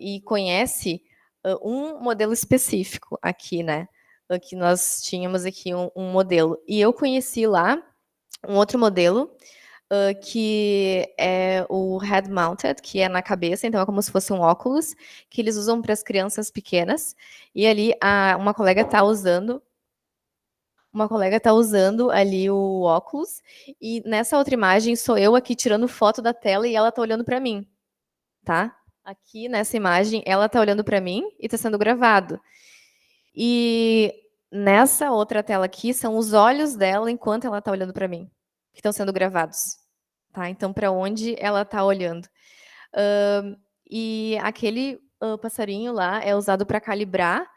e conhece um modelo específico aqui, né? Que nós tínhamos aqui um modelo. E eu conheci lá um outro modelo, que é o head mounted, que é na cabeça, então é como se fosse um óculos, que eles usam para as crianças pequenas. E ali uma colega está usando ali o óculos, e nessa outra imagem sou eu aqui tirando foto da tela e ela está olhando para mim, tá? Aqui nessa imagem ela está olhando para mim e está sendo gravado. E nessa outra tela aqui são os olhos dela enquanto ela está olhando para mim, que estão sendo gravados, tá? Então para onde ela está olhando? E aquele passarinho lá é usado para calibrar.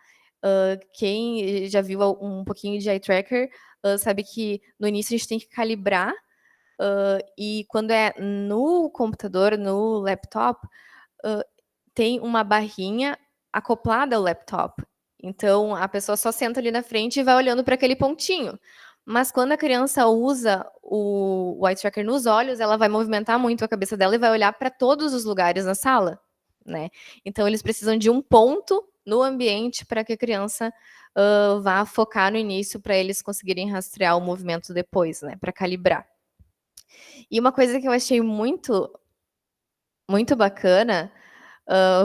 Quem já viu um pouquinho de eye tracker sabe que no início a gente tem que calibrar, e quando é no computador, no laptop, uh, tem uma barrinha acoplada ao laptop. Então a pessoa só senta ali na frente e vai olhando para aquele pontinho. Mas quando a criança usa o eye tracker nos olhos, ela vai movimentar muito a cabeça dela e vai olhar para todos os lugares na sala, né? Então eles precisam de um ponto no ambiente para que a criança vá focar no início para eles conseguirem rastrear o movimento depois, né? Para calibrar. E uma coisa que eu achei muito bacana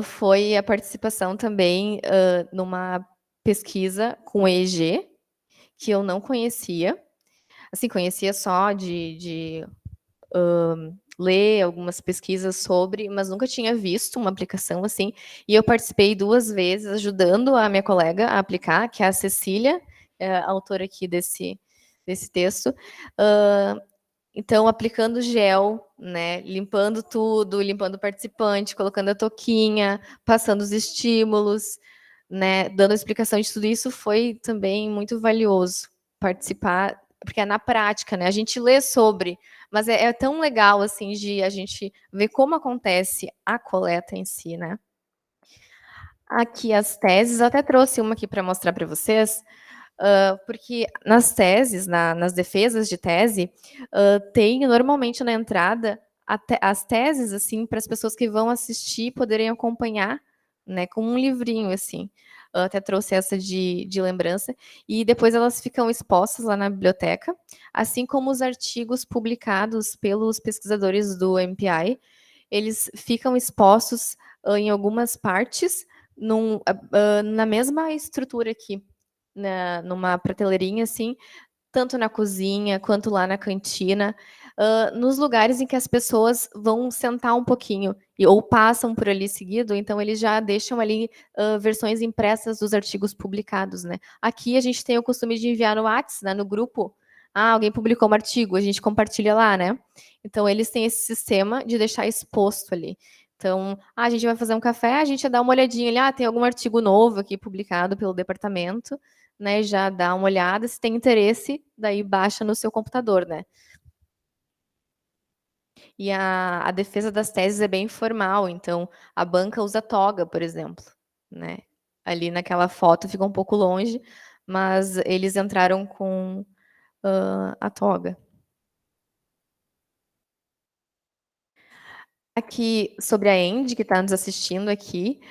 foi a participação também numa pesquisa com EEG, que eu não conhecia. Assim, conhecia só de ler algumas pesquisas sobre, mas nunca tinha visto uma aplicação assim. E eu participei 2 vezes ajudando a minha colega a aplicar, que é a Cecília, a autora aqui desse texto. Então, aplicando gel, né, limpando tudo, limpando o participante, colocando a touquinha, passando os estímulos, né, dando a explicação de tudo isso, foi também muito valioso participar, porque é na prática, né? A gente lê sobre, mas é tão legal assim de a gente ver como acontece a coleta em si, né? Aqui as teses, eu até trouxe uma aqui para mostrar para vocês, porque nas teses, nas defesas de tese, tem normalmente na entrada as teses, assim, para as pessoas que vão assistir poderem acompanhar, né, com um livrinho, assim. Eu até trouxe essa de lembrança. E depois elas ficam expostas lá na biblioteca, assim como os artigos publicados pelos pesquisadores do MPI, eles ficam expostos em algumas partes, na mesma estrutura aqui, numa prateleirinha assim, tanto na cozinha quanto lá na cantina, nos lugares em que as pessoas vão sentar um pouquinho ou passam por ali seguido, então eles já deixam ali versões impressas dos artigos publicados, né? Aqui a gente tem o costume de enviar no WhatsApp, né, no grupo. Alguém publicou um artigo, a gente compartilha lá, né? Então eles têm esse sistema de deixar exposto ali. Então, a gente vai fazer um café, a gente dá uma olhadinha ali, tem algum artigo novo aqui publicado pelo departamento, né, já dá uma olhada, se tem interesse, daí baixa no seu computador, né. E a defesa das teses é bem formal, então a banca usa toga, por exemplo, né. Ali naquela foto fica um pouco longe, mas eles entraram com a toga. Aqui, sobre a Andy, que está nos assistindo aqui,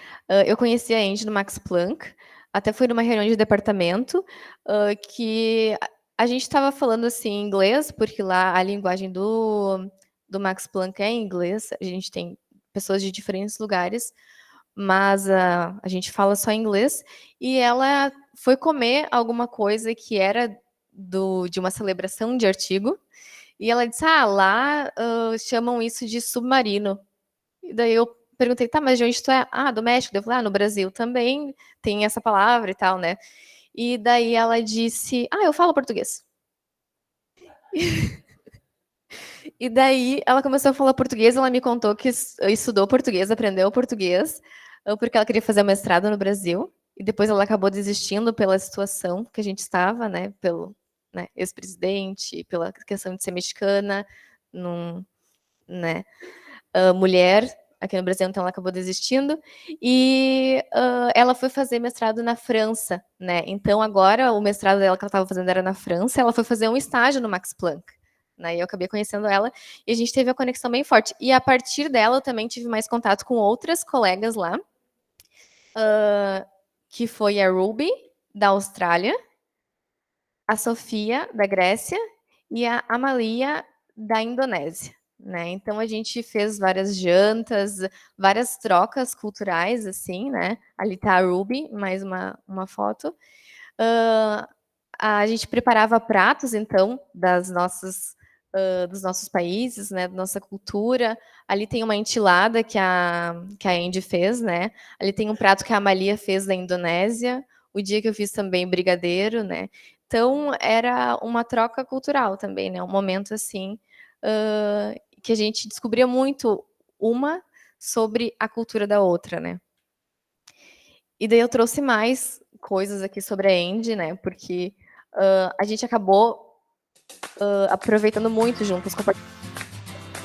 eu conheci a Andy no Max Planck, até foi numa reunião de departamento, que a gente estava falando assim em inglês, porque lá a linguagem do Max Planck é em inglês, a gente tem pessoas de diferentes lugares, mas a gente fala só inglês, e ela foi comer alguma coisa que era de uma celebração de artigo, e ela disse: "Ah, lá, chamam isso de submarino". E daí eu perguntei: "Tá, mas de onde tu é?". "Ah, do México". Daí eu falei: "Ah, no Brasil também tem essa palavra e tal, né". E daí ela disse: "Ah, eu falo português". E daí ela começou a falar português, ela me contou que estudou português, aprendeu português, porque ela queria fazer mestrado no Brasil, e depois ela acabou desistindo pela situação que a gente estava, né, pelo, né, ex-presidente, pela questão de ser mexicana, num, né, mulher aqui no Brasil, então ela acabou desistindo. E ela foi fazer mestrado na França, né? Então agora o mestrado dela que ela estava fazendo era na França, ela foi fazer um estágio no Max Planck. Né, e eu acabei conhecendo ela e a gente teve a conexão bem forte. E a partir dela eu também tive mais contato com outras colegas lá, que foi a Ruby, da Austrália, a Sofia, da Grécia, e a Amalia, da Indonésia. Né? Então a gente fez várias jantas, várias trocas culturais, assim, né? Ali tá a Ruby, mais uma foto. A gente preparava pratos, então, dos nossos países, né? Da nossa cultura. Ali tem uma entilada que a Andy fez, né? Ali tem um prato que a Amalia fez da Indonésia. O dia que eu fiz também brigadeiro, né? Então, era uma troca cultural também, né? Um momento, assim, que a gente descobria muito uma sobre a cultura da outra, né? E daí eu trouxe mais coisas aqui sobre a Andy, né? Porque a gente acabou aproveitando muito juntas,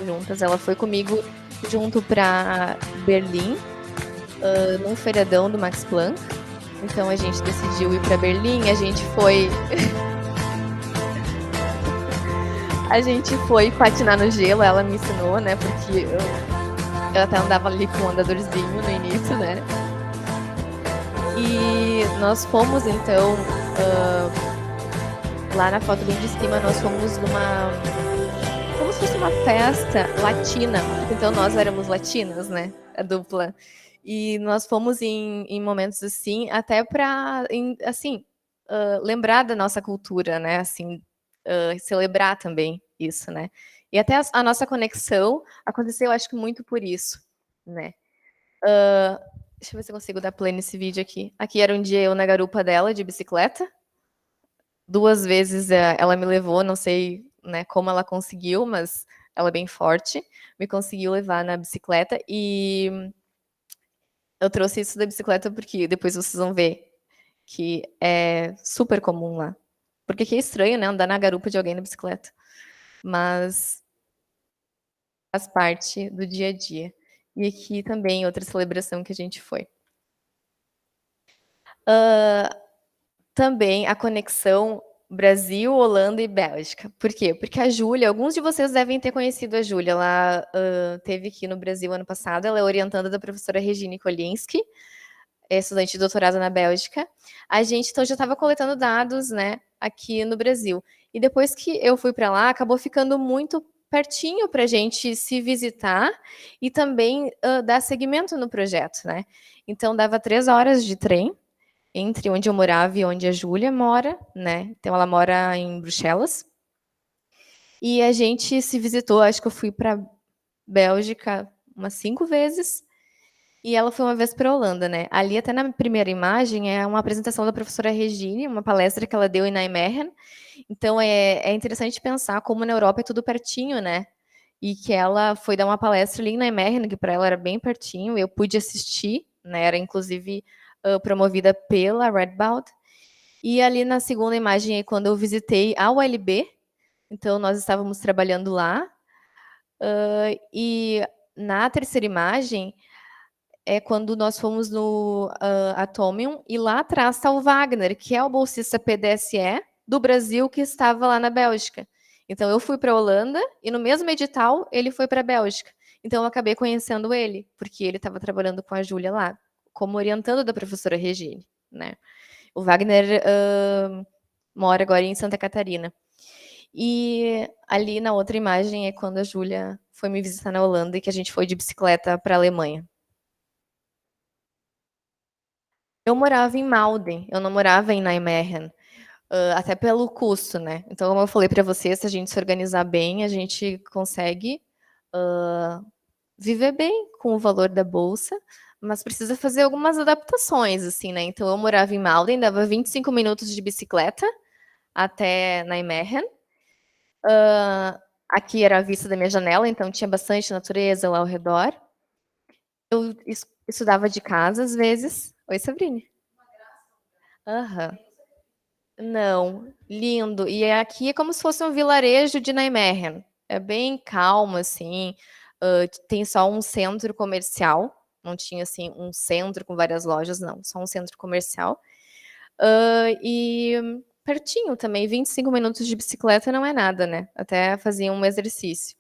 juntas. Ela foi comigo junto para Berlim, num feriadão do Max Planck. Então a gente decidiu ir para Berlim, a gente foi patinar no gelo, ela me ensinou, né? Porque eu até andava ali com um andadorzinho no início, né? E nós fomos, então, lá na foto bem de cima, nós fomos como se fosse uma festa latina. Então nós éramos latinas, né? A dupla. E nós fomos em momentos assim, até para, assim, lembrar da nossa cultura, né? Assim, celebrar também isso, né? E até a nossa conexão aconteceu, acho que muito por isso, né? Deixa eu ver se eu consigo dar play nesse vídeo aqui. Aqui era um dia eu na garupa dela, de bicicleta. 2 vezes ela me levou, não sei, né, como ela conseguiu, mas ela é bem forte, me conseguiu levar na bicicleta. E eu trouxe isso da bicicleta porque depois vocês vão ver que é super comum lá. Porque aqui é estranho, né, andar na garupa de alguém na bicicleta. Mas faz parte do dia a dia. E aqui também outra celebração que a gente foi. Também a conexão Brasil, Holanda e Bélgica. Por quê? Porque a Júlia, alguns de vocês devem ter conhecido a Júlia, ela teve aqui no Brasil ano passado, ela é orientanda da professora Regine Kolinski, é estudante de doutorado na Bélgica. A gente, então, já estava coletando dados, né, aqui no Brasil. E depois que eu fui para lá, acabou ficando muito pertinho para a gente se visitar e também dar seguimento no projeto, né? Então, dava 3 horas de trem, entre onde eu morava e onde a Júlia mora, né? Então ela mora em Bruxelas. E a gente se visitou, acho que eu fui para Bélgica umas 5 vezes e ela foi uma vez para a Holanda, né? Ali até na primeira imagem é uma apresentação da professora Regine, uma palestra que ela deu em Nijmegen. Então é interessante pensar como na Europa é tudo pertinho, né? E que ela foi dar uma palestra ali em Nijmegen, que para ela era bem pertinho, eu pude assistir, né? Era inclusive promovida pela Redboud. E ali na segunda imagem é quando eu visitei a ULB, então nós estávamos trabalhando lá. E na terceira imagem é quando nós fomos no Atomium, e lá atrás está o Wagner, que é o bolsista PDSE, do Brasil que estava lá na Bélgica. Então eu fui para a Holanda e no mesmo edital ele foi para a Bélgica. Então eu acabei conhecendo ele, porque ele estava trabalhando com a Júlia lá, como orientando da professora Regine, né? O Wagner mora agora em Santa Catarina. E ali na outra imagem é quando a Júlia foi me visitar na Holanda e que a gente foi de bicicleta para a Alemanha. Eu morava em Malden, eu não morava em Nijmegen, até pelo custo, né? Então, como eu falei para você, se a gente se organizar bem, a gente consegue viver bem com o valor da bolsa, mas precisa fazer algumas adaptações, assim, né? Então, eu morava em Malden, dava 25 minutos de bicicleta até Nijmegen. Aqui era a vista da minha janela, então tinha bastante natureza lá ao redor. Eu estudava de casa às vezes. Oi, Sabrine. Aham. Não, lindo. E aqui é como se fosse um vilarejo de Nijmegen. É bem calmo, assim. Tem só um centro comercial. Não tinha, assim, um centro com várias lojas, não. Só um centro comercial. E pertinho também, 25 minutos de bicicleta não é nada, né? Até fazia um exercício.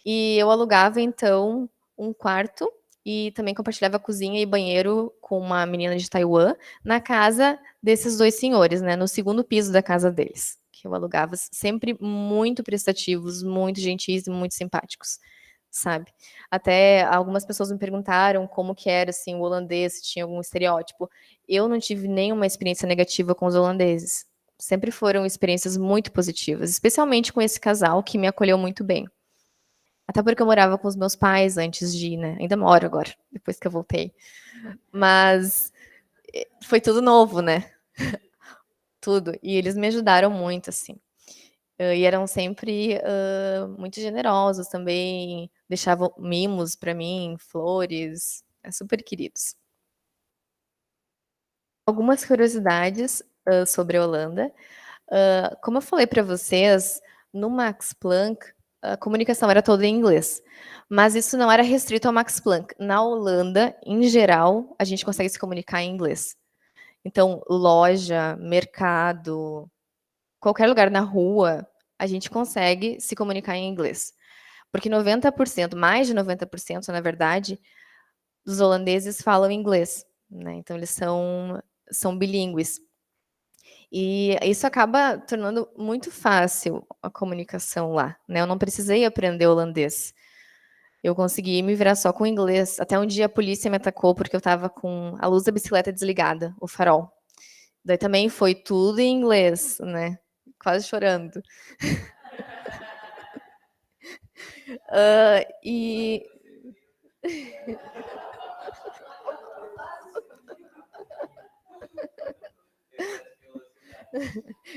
E eu alugava, então, um quarto e também compartilhava cozinha e banheiro com uma menina de Taiwan na casa desses dois senhores, né? No segundo piso da casa deles, que eu alugava, sempre muito prestativos, muito gentis e muito simpáticos, sabe? Até algumas pessoas me perguntaram como que era, assim, o holandês, se tinha algum estereótipo. Eu não tive nenhuma experiência negativa com os holandeses. Sempre foram experiências muito positivas, especialmente com esse casal que me acolheu muito bem. Até porque eu morava com os meus pais antes de ir, né? Ainda moro agora, depois que eu voltei. Mas foi tudo novo, né? Tudo. E eles me ajudaram muito, assim. E eram sempre muito generosos também. Deixavam mimos para mim, flores. Super queridos. Algumas curiosidades sobre a Holanda. Como eu falei para vocês, no Max Planck, a comunicação era toda em inglês. Mas isso não era restrito ao Max Planck. Na Holanda, em geral, a gente consegue se comunicar em inglês. Então, loja, mercado, qualquer lugar na rua, a gente consegue se comunicar em inglês. Porque 90%, mais de 90%, na verdade, dos holandeses falam inglês, né? Então, eles são bilíngues. E isso acaba tornando muito fácil a comunicação lá, né? Eu não precisei aprender holandês. Eu consegui me virar só com inglês. Até um dia a polícia me atacou porque eu estava com a luz da bicicleta desligada, o farol. Daí também foi tudo em inglês, né? Quase chorando. E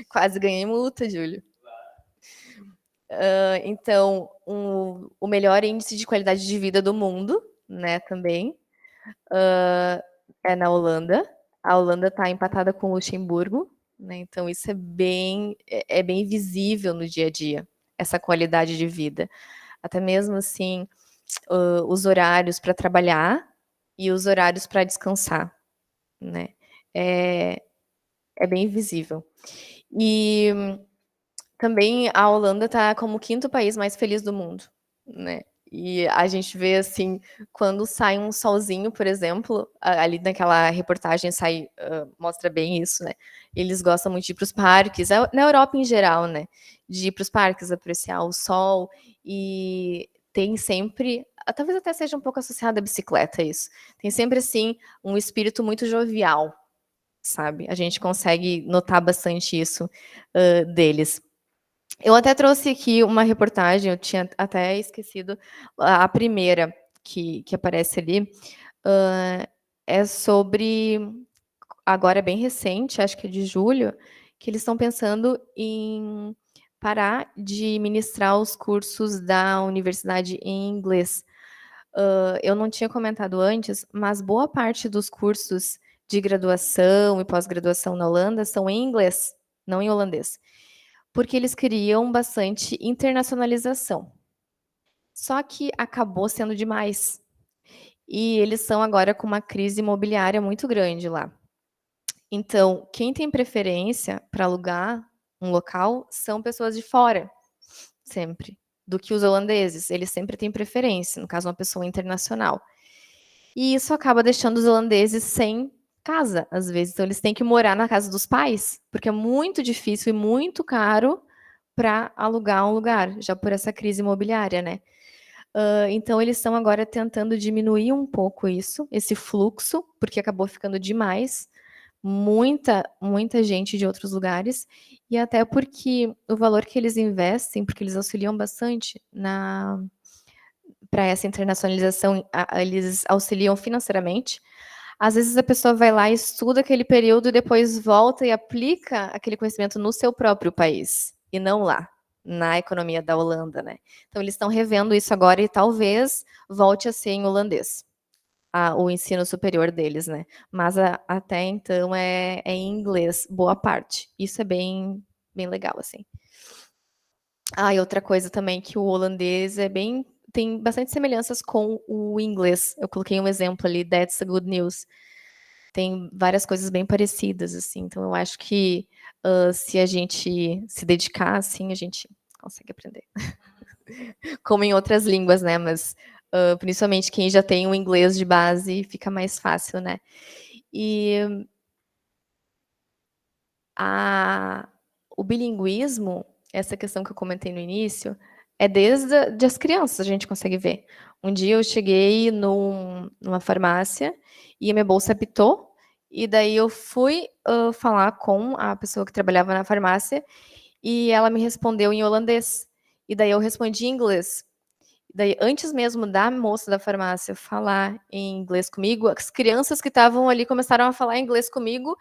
quase ganhei multa, Júlio. Então, o melhor índice de qualidade de vida do mundo, né, também, é na Holanda. A Holanda está empatada com o Luxemburgo, né, então isso é bem visível no dia a dia, essa qualidade de vida. Até mesmo, assim, os horários para trabalhar e os horários para descansar, né, é bem visível. E também a Holanda está como o 5º país mais feliz do mundo, né. E a gente vê, assim, quando sai um solzinho, por exemplo, ali naquela reportagem sai mostra bem isso, né, eles gostam muito de ir para os parques, na Europa em geral, né, de ir para os parques, apreciar o sol, e tem sempre talvez até seja um pouco associado à bicicleta isso, tem sempre, assim, um espírito muito jovial, sabe, a gente consegue notar bastante isso, deles. Eu até trouxe aqui uma reportagem, eu tinha até esquecido, a primeira que aparece ali, é sobre agora é bem recente, acho que é de julho, que eles estão pensando em parar de ministrar os cursos da universidade em inglês. Eu não tinha comentado antes, mas boa parte dos cursos de graduação e pós-graduação na Holanda são em inglês, não em holandês. Porque eles queriam bastante internacionalização. Só que acabou sendo demais. E eles são agora com uma crise imobiliária muito grande lá. Então, quem tem preferência para alugar um local, são pessoas de fora, sempre, do que os holandeses. Eles sempre têm preferência, no caso, uma pessoa internacional. E isso acaba deixando os holandeses sem casa, às vezes. Então, eles têm que morar na casa dos pais, porque é muito difícil e muito caro para alugar um lugar, já por essa crise imobiliária, né? Então, eles estão agora tentando diminuir um pouco isso, esse fluxo, porque acabou ficando demais. Muita gente de outros lugares, e até porque o valor que eles investem, porque eles auxiliam bastante para essa internacionalização, eles auxiliam financeiramente. Às vezes a pessoa vai lá e estuda aquele período e depois volta e aplica aquele conhecimento no seu próprio país, e não lá, na economia da Holanda, né? Então eles estão revendo isso agora e talvez volte a ser em holandês, o ensino superior deles, né? Mas até então é em inglês, boa parte. Isso é bem legal, assim. E outra coisa também que o holandês tem bastante semelhanças com o inglês. Eu coloquei um exemplo ali, That's a Good News. Tem várias coisas bem parecidas, assim. Então, eu acho que se a gente se dedicar, assim, a gente consegue aprender. Como em outras línguas, né? Mas principalmente quem já tem o inglês de base, fica mais fácil, né? E o bilinguismo, essa questão que eu comentei no início, é desde as crianças, a gente consegue ver. Um dia eu cheguei numa farmácia e a minha bolsa apitou, e daí eu fui falar com a pessoa que trabalhava na farmácia e ela me respondeu em holandês. E daí eu respondi em inglês. Daí, antes mesmo da moça da farmácia falar em inglês comigo, as crianças que estavam ali começaram a falar inglês comigo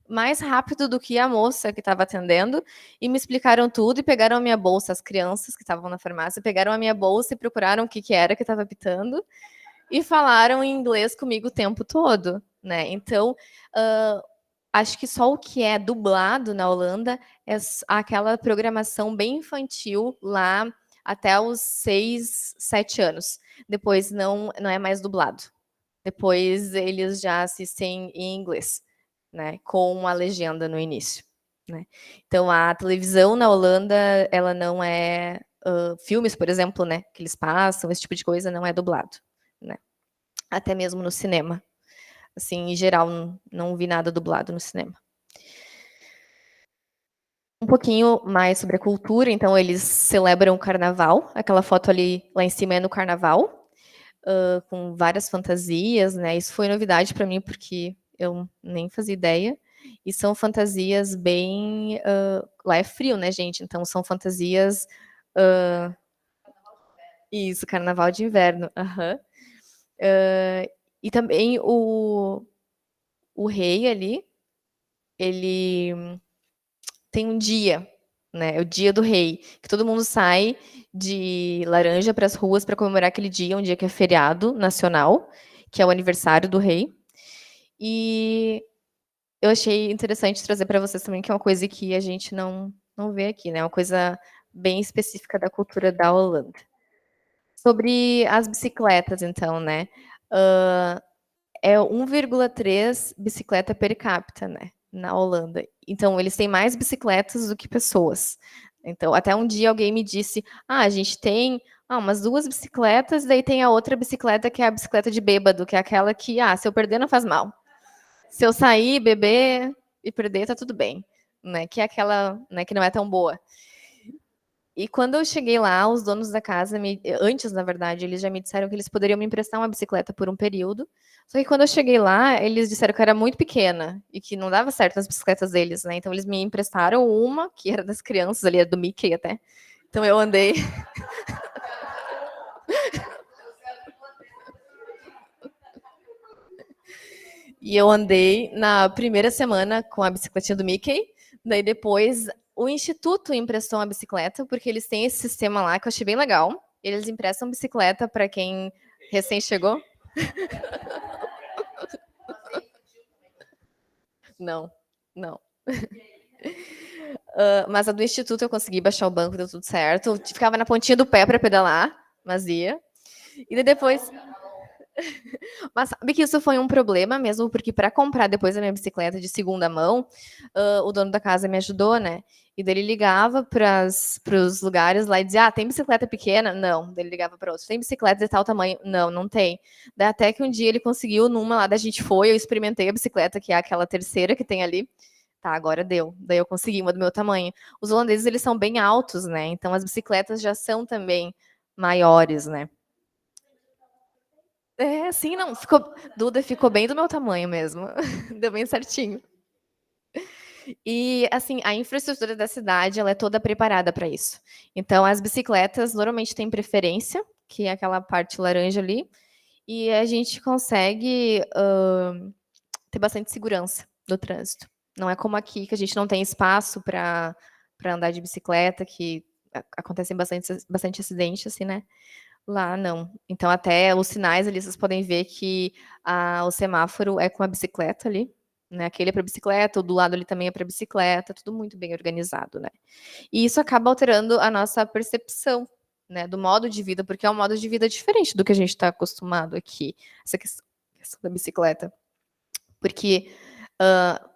mais rápido do que a moça que estava atendendo, e me explicaram tudo e pegaram a minha bolsa, as crianças que estavam na farmácia, pegaram a minha bolsa e procuraram o que era que estava pitando, e falaram em inglês comigo o tempo todo, né? Então, acho que só o que é dublado na Holanda é aquela programação bem infantil lá até os 6, 7 anos. Depois não é mais dublado. Depois eles já assistem em inglês, né, com a legenda no início, né. Então a televisão na Holanda, ela não é filmes, por exemplo, né, que eles passam, esse tipo de coisa não é dublado, né. Até mesmo no cinema. Assim, em geral, não vi nada dublado no cinema. Um pouquinho mais sobre a cultura, então eles celebram o carnaval, aquela foto ali lá em cima é no carnaval, com várias fantasias, né? Isso foi novidade para mim, porque eu nem fazia ideia. E são fantasias bem. Lá é frio, né, gente? Então são fantasias. Isso, carnaval de inverno. Uhum. E também o rei ali, ele tem um dia, né? É o dia do rei, que todo mundo sai de laranja para as ruas para comemorar aquele dia, um dia que é feriado nacional, que é o aniversário do rei. E eu achei interessante trazer para vocês também, que é uma coisa que a gente não vê aqui, né? Uma coisa bem específica da cultura da Holanda. Sobre as bicicletas, então, né? É 1,3 bicicleta per capita, né? Na Holanda. Então, eles têm mais bicicletas do que pessoas. Então, até um dia alguém me disse: a gente tem umas 2 bicicletas, daí tem a outra bicicleta que é a bicicleta de bêbado, que é aquela que, se eu perder, não faz mal. Se eu sair, beber e perder, tá tudo bem, né? Que é aquela, né, que não é tão boa. E quando eu cheguei lá, os donos da casa, antes, na verdade, eles já me disseram que eles poderiam me emprestar uma bicicleta por um período. Só que quando eu cheguei lá, eles disseram que eu era muito pequena e que não dava certo as bicicletas deles, né? Então eles me emprestaram uma, que era das crianças ali, do Mickey até. Então eu andei. E eu andei na primeira semana com a bicicletinha do Mickey. Daí depois o instituto emprestou uma bicicleta, porque eles têm esse sistema lá que eu achei bem legal. Eles emprestam bicicleta para quem recém chegou. Não. Mas a do instituto eu consegui baixar o banco, deu tudo certo. Eu ficava na pontinha do pé para pedalar, mas ia. E daí depois. Mas sabe que isso foi um problema mesmo, porque para comprar depois a minha bicicleta de segunda mão, o dono da casa me ajudou, né? E daí ele ligava para os lugares lá e dizia: ah, tem bicicleta pequena? Não. Daí ele ligava para outros: tem bicicleta de tal tamanho? Não, não tem. Daí até que um dia ele conseguiu numa lá, da gente foi, eu experimentei a bicicleta, que é aquela terceira que tem ali. Tá, agora deu. Daí eu consegui uma do meu tamanho. Os holandeses, eles são bem altos, né? Então as bicicletas já são também maiores, né? É, sim, não, ficou, Duda ficou bem do meu tamanho mesmo, deu bem certinho. E, assim, a infraestrutura da cidade, ela é toda preparada para isso. Então, as bicicletas normalmente têm preferência, que é aquela parte laranja ali, e a gente consegue ter bastante segurança no trânsito. Não é como aqui, que a gente não tem espaço para andar de bicicleta, que acontecem bastante acidente, assim, né? Lá não. Então, até os sinais ali, vocês podem ver que o semáforo é com a bicicleta ali, né? Aquele é para bicicleta, o do lado ali também é para bicicleta, tudo muito bem organizado, né? E isso acaba alterando a nossa percepção, né, do modo de vida, porque é um modo de vida diferente do que a gente está acostumado aqui, essa questão da bicicleta. Porque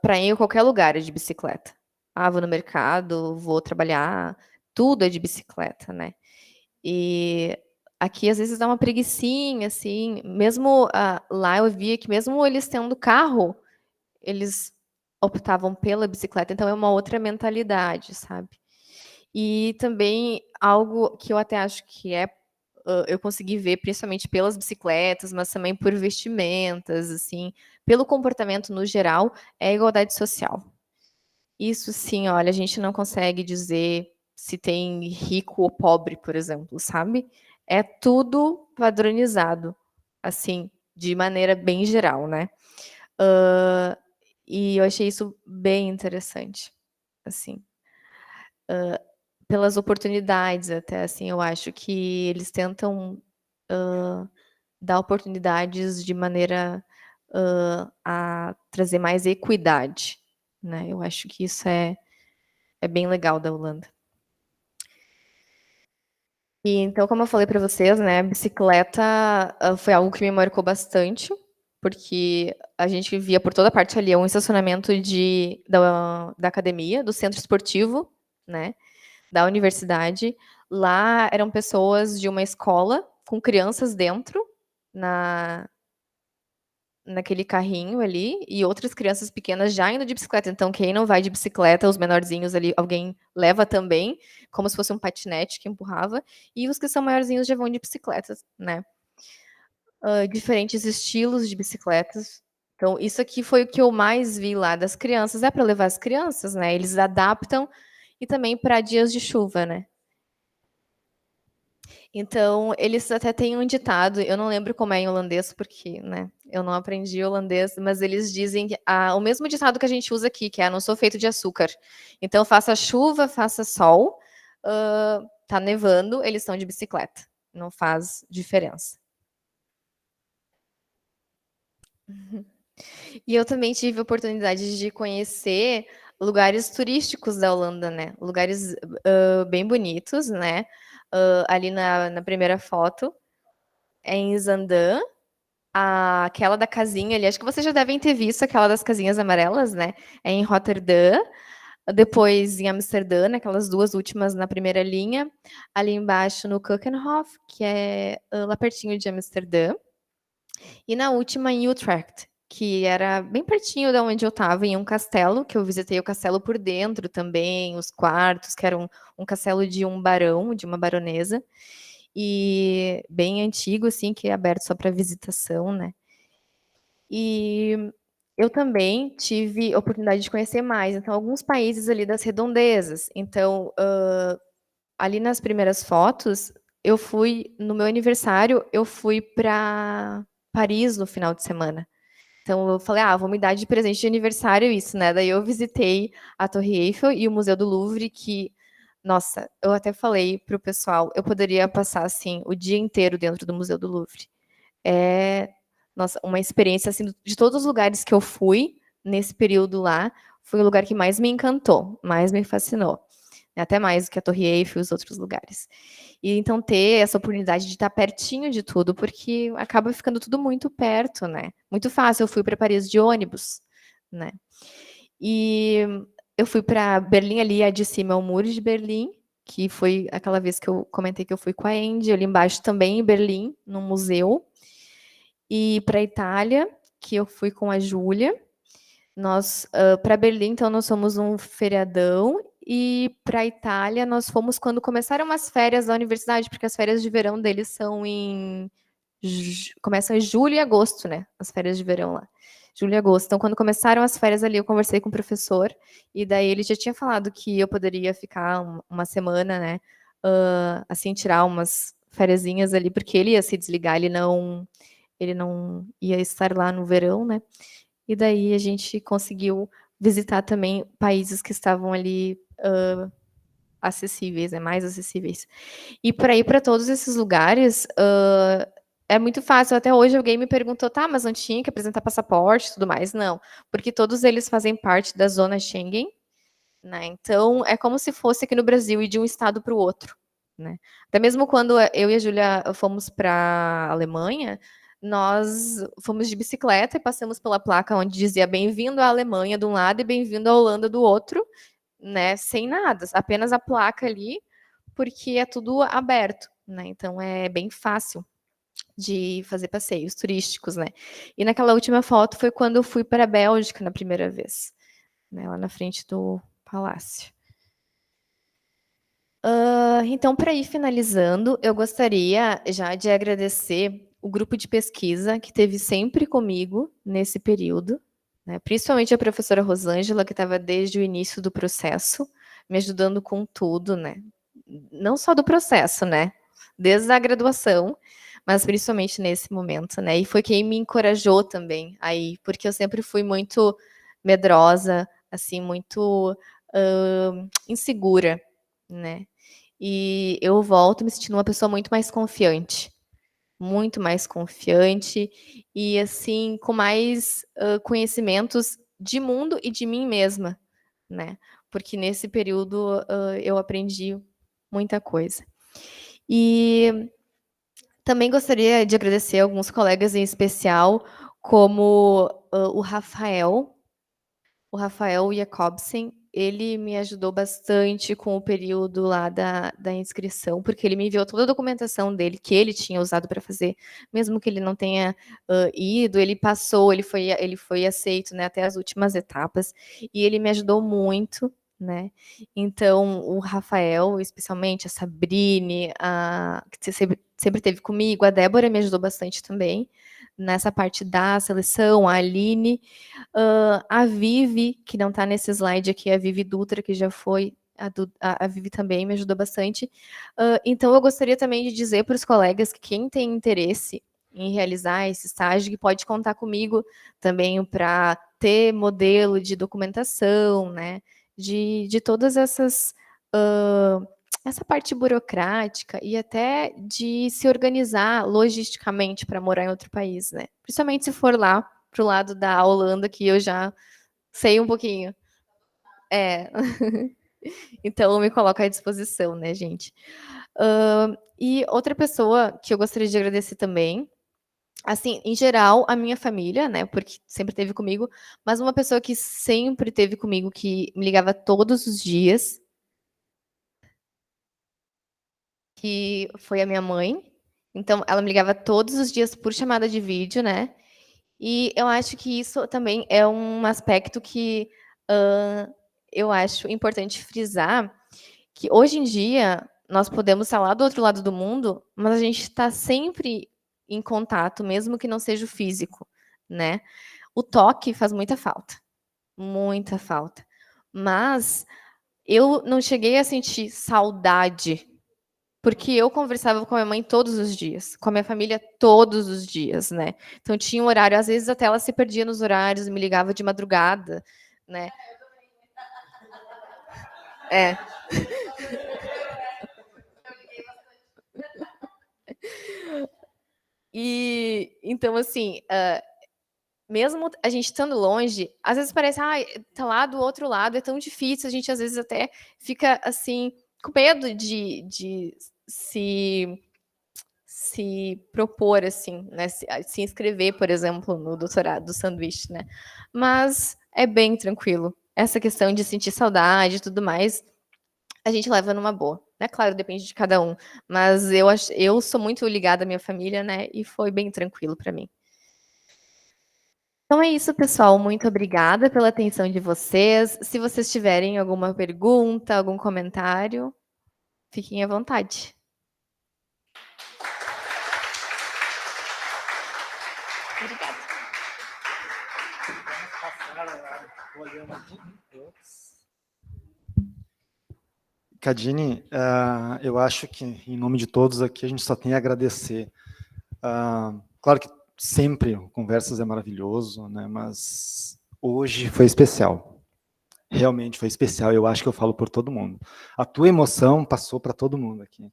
para ir em qualquer lugar é de bicicleta. Ah, vou no mercado, vou trabalhar, tudo é de bicicleta, né? E aqui às vezes dá uma preguicinha, assim, mesmo lá eu via que mesmo eles tendo carro, eles optavam pela bicicleta, então é uma outra mentalidade, sabe? E também algo que eu até acho que eu consegui ver principalmente pelas bicicletas, mas também por vestimentas, assim, pelo comportamento no geral, é a igualdade social. Isso sim, olha, a gente não consegue dizer se tem rico ou pobre, por exemplo, sabe? É tudo padronizado, assim, de maneira bem geral, né? Hã, e eu achei isso bem interessante, assim, pelas oportunidades até, assim, eu acho que eles tentam, dar oportunidades de maneira, a trazer mais equidade, né? Eu acho que isso é bem legal da Holanda. E então, como eu falei para vocês, né, a bicicleta, foi algo que me marcou bastante, porque a gente via por toda parte ali um estacionamento da academia, do centro esportivo, né, da universidade. Lá eram pessoas de uma escola com crianças dentro, na naquele carrinho ali, e outras crianças pequenas já indo de bicicleta. Então, quem não vai de bicicleta, os menorzinhos ali, alguém leva também, como se fosse um patinete que empurrava, e os que são maiorzinhos já vão de bicicletas, né. Diferentes estilos de bicicletas. Então, isso aqui foi o que eu mais vi lá das crianças. É para levar as crianças, né, eles adaptam, e também para dias de chuva, né. Então, eles até têm um ditado, eu não lembro como é em holandês, porque, né, eu não aprendi holandês, mas eles dizem que o mesmo ditado que a gente usa aqui, que é: "Não sou feito de açúcar". Então, faça chuva, faça sol, tá nevando, eles estão de bicicleta, não faz diferença. E eu também tive a oportunidade de conhecer lugares turísticos da Holanda, né, lugares, bem bonitos, né, ali na primeira foto, é em Zaandam. Aquela da casinha ali, acho que vocês já devem ter visto aquela das casinhas amarelas, né, é em Roterdã, depois em Amsterdã, naquelas 2 últimas na primeira linha, ali embaixo no Keukenhof, que é, lá pertinho de Amsterdã, e na última em Utrecht, que era bem pertinho da onde eu estava, em um castelo, que eu visitei o castelo por dentro também, os quartos, que era um castelo de um barão, de uma baronesa, e bem antigo, assim, que é aberto só para visitação, né. E eu também tive oportunidade de conhecer mais, então, alguns países ali das redondezas. Então, ali nas primeiras fotos, eu fui no meu aniversário, eu fui para Paris no final de semana. Então eu falei: "Ah, vou me dar de presente de aniversário isso, né". Daí eu visitei a Torre Eiffel e o Museu do Louvre que, nossa, eu até falei para o pessoal, eu poderia passar, assim, o dia inteiro dentro do Museu do Louvre. É, nossa, uma experiência, assim, de todos os lugares que eu fui nesse período lá, foi o lugar que mais me encantou, mais me fascinou. até mais do que a Torre Eiffel e os outros lugares. E então ter essa oportunidade de estar pertinho de tudo, porque acaba ficando tudo muito perto, né? Muito fácil. Eu fui para Paris de ônibus, né? E eu fui para Berlim ali, de cima ao Muro de Berlim, que foi aquela vez que eu comentei que eu fui com a Andy, ali embaixo também em Berlim, no museu. E para a Itália, que eu fui com a Júlia. Nós, para Berlim, então, nós fomos um feriadão, e para a Itália nós fomos quando começaram as férias da universidade, porque as férias de verão deles são começam em julho e agosto, né? As férias de verão lá. Julho e agosto. Então, quando começaram as férias ali, eu conversei com o professor, e daí ele já tinha falado que eu poderia ficar uma semana, né? Assim, tirar umas fériasinhas ali, porque ele ia se desligar, ele não ia estar lá no verão, né? E daí a gente conseguiu visitar também países que estavam ali acessíveis, né, mais acessíveis. E para ir para todos esses lugares é muito fácil. Até hoje alguém me perguntou, tá, mas não tinha que apresentar passaporte e tudo mais? Não, porque todos eles fazem parte da zona Schengen, né? Então é como se fosse aqui no Brasil ir de um estado para o outro, né? Até mesmo quando eu e a Júlia fomos para a Alemanha, nós fomos de bicicleta e passamos pela placa onde dizia bem-vindo à Alemanha de um lado e bem-vindo à Holanda do outro, né? Sem nada, apenas a placa ali, porque é tudo aberto, né? Então é bem fácil de fazer passeios turísticos, né? E naquela última foto foi quando eu fui para a Bélgica na primeira vez, né? Lá na frente do palácio. Então, para ir finalizando, eu gostaria já de agradecer o grupo de pesquisa que teve sempre comigo nesse período, né? Principalmente a professora Rosângela, que estava desde o início do processo, me ajudando com tudo, né? Não só do processo, né? Desde a graduação, mas principalmente nesse momento, né? E foi quem me encorajou também aí, porque eu sempre fui muito medrosa, assim, muito insegura, né? E eu volto me sentindo uma pessoa muito mais confiante e assim com mais conhecimentos de mundo e de mim mesma, né? Porque nesse período eu aprendi muita coisa. E também gostaria de agradecer alguns colegas em especial, como o Rafael Jacobsen. Ele me ajudou bastante com o período lá da inscrição, porque ele me enviou toda a documentação dele, que ele tinha usado para fazer, mesmo que ele não tenha ido, ele passou, ele foi aceito, né, até as últimas etapas, e ele me ajudou muito, né? Então, o Rafael, especialmente, a Sabrine, que sempre esteve comigo, a Débora me ajudou bastante também, nessa parte da seleção, a Aline, a Vivi, que não está nesse slide aqui, a Vivi Dutra, que já foi, a Vivi também me ajudou bastante. Então, eu gostaria também de dizer para os colegas que quem tem interesse em realizar esse estágio, que pode contar comigo também para ter modelo de documentação, né, de todas essas... essa parte burocrática e até de se organizar logisticamente para morar em outro país, né? Principalmente se for lá para o lado da Holanda, que eu já sei um pouquinho. É. Então, eu me coloco à disposição, né, gente? E outra pessoa que eu gostaria de agradecer também, assim, em geral, a minha família, né, porque sempre esteve comigo, mas uma pessoa que sempre esteve comigo, que me ligava todos os dias, que foi a minha mãe. Então, ela me ligava todos os dias por chamada de vídeo, né? E eu acho que isso também é um aspecto que eu acho importante frisar, que hoje em dia nós podemos estar lá do outro lado do mundo, mas a gente está sempre em contato, mesmo que não seja o físico, né? O toque faz muita falta. Mas eu não cheguei a sentir saudade, porque eu conversava com a minha mãe todos os dias, com a minha família todos os dias, né? Então tinha um horário, às vezes até ela se perdia nos horários, me ligava de madrugada, né? É. E então assim, mesmo a gente estando longe, às vezes parece, tá lá do outro lado, é tão difícil, a gente às vezes até fica, assim, com medo de se propor, assim, né, se inscrever, por exemplo, no doutorado do sanduíche, né. Mas é bem tranquilo. Essa questão de sentir saudade e tudo mais, a gente leva numa boa, né. Claro, depende de cada um, mas eu sou muito ligada à minha família, né, e foi bem tranquilo para mim. Então é isso, pessoal. Muito obrigada pela atenção de vocês. Se vocês tiverem alguma pergunta, algum comentário, fiquem à vontade. Obrigada. Cadine, eu acho que, em nome de todos aqui, a gente só tem a agradecer. Claro que sempre conversas é maravilhoso, né, mas hoje foi especial. Realmente foi especial, eu acho que eu falo por todo mundo. A tua emoção passou para todo mundo aqui.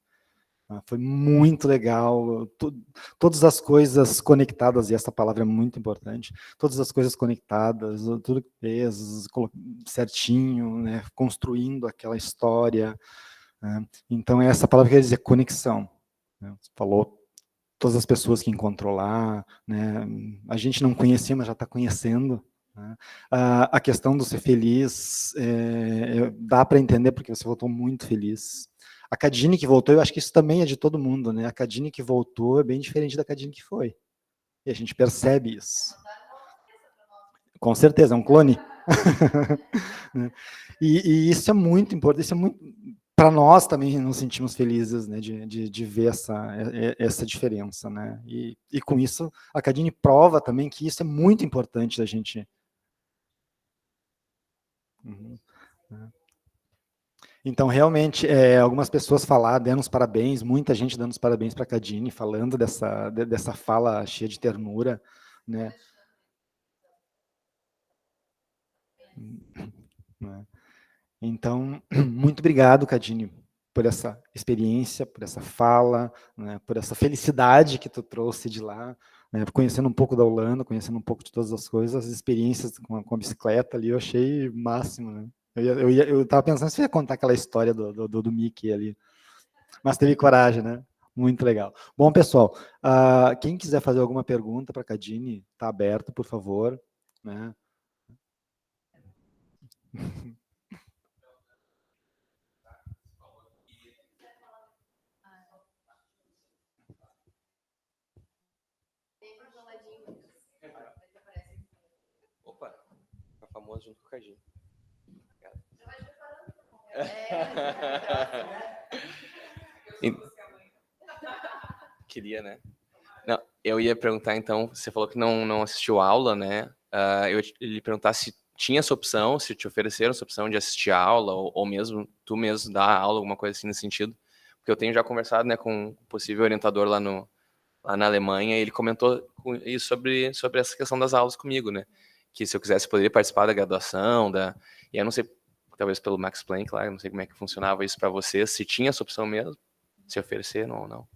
Foi muito legal, todas as coisas conectadas, e essa palavra é muito importante, todas as coisas conectadas, tudo que fez, certinho, né, construindo aquela história. Né? Então, essa palavra quer dizer conexão. Né? Você falou todas as pessoas que encontrou lá, né? A gente não conhecia, mas já está conhecendo. Né? A questão do ser feliz, dá para entender porque você voltou muito feliz. A Cadine que voltou, eu acho que isso também é de todo mundo, né? A Cadine que voltou é bem diferente da Cadine que foi. E a gente percebe isso. Com certeza, é um clone. e isso é muito importante, isso é muito... Para nós também nos sentimos felizes, né, de ver essa diferença, né? E com isso, a Cadine prova também que isso é muito importante da gente... Uhum. Então, realmente, algumas pessoas falaram, dando os parabéns, muita gente dando os parabéns para a Cadine, falando dessa fala cheia de ternura, né? Então, muito obrigado, Cadine, por essa experiência, por essa fala, né, por essa felicidade que tu trouxe de lá, né, conhecendo um pouco da Holanda, conhecendo um pouco de todas as coisas, as experiências com a bicicleta ali, eu achei máximo, né? Eu tava pensando se eu ia contar aquela história do Mickey ali, mas teve coragem, né? Muito legal. Bom, pessoal, quem quiser fazer alguma pergunta para a Cadine, está aberto, por favor, né? Opa, tá famoso junto com o Cadinho. Queria, né? Não, eu ia perguntar, então, você falou que não assistiu aula, né? Eu ia lhe perguntar se tinha essa opção, se te ofereceram essa opção de assistir a aula, ou mesmo tu mesmo dar aula, alguma coisa assim nesse sentido. Porque eu tenho já conversado, né, com um possível orientador lá na Alemanha, e ele comentou isso sobre essa questão das aulas comigo, né? Que se eu quisesse, poderia participar da graduação, e eu não sei, talvez pelo Max Planck, lá, eu não sei como é que funcionava isso para vocês, se tinha essa opção mesmo, se ofereceram ou não.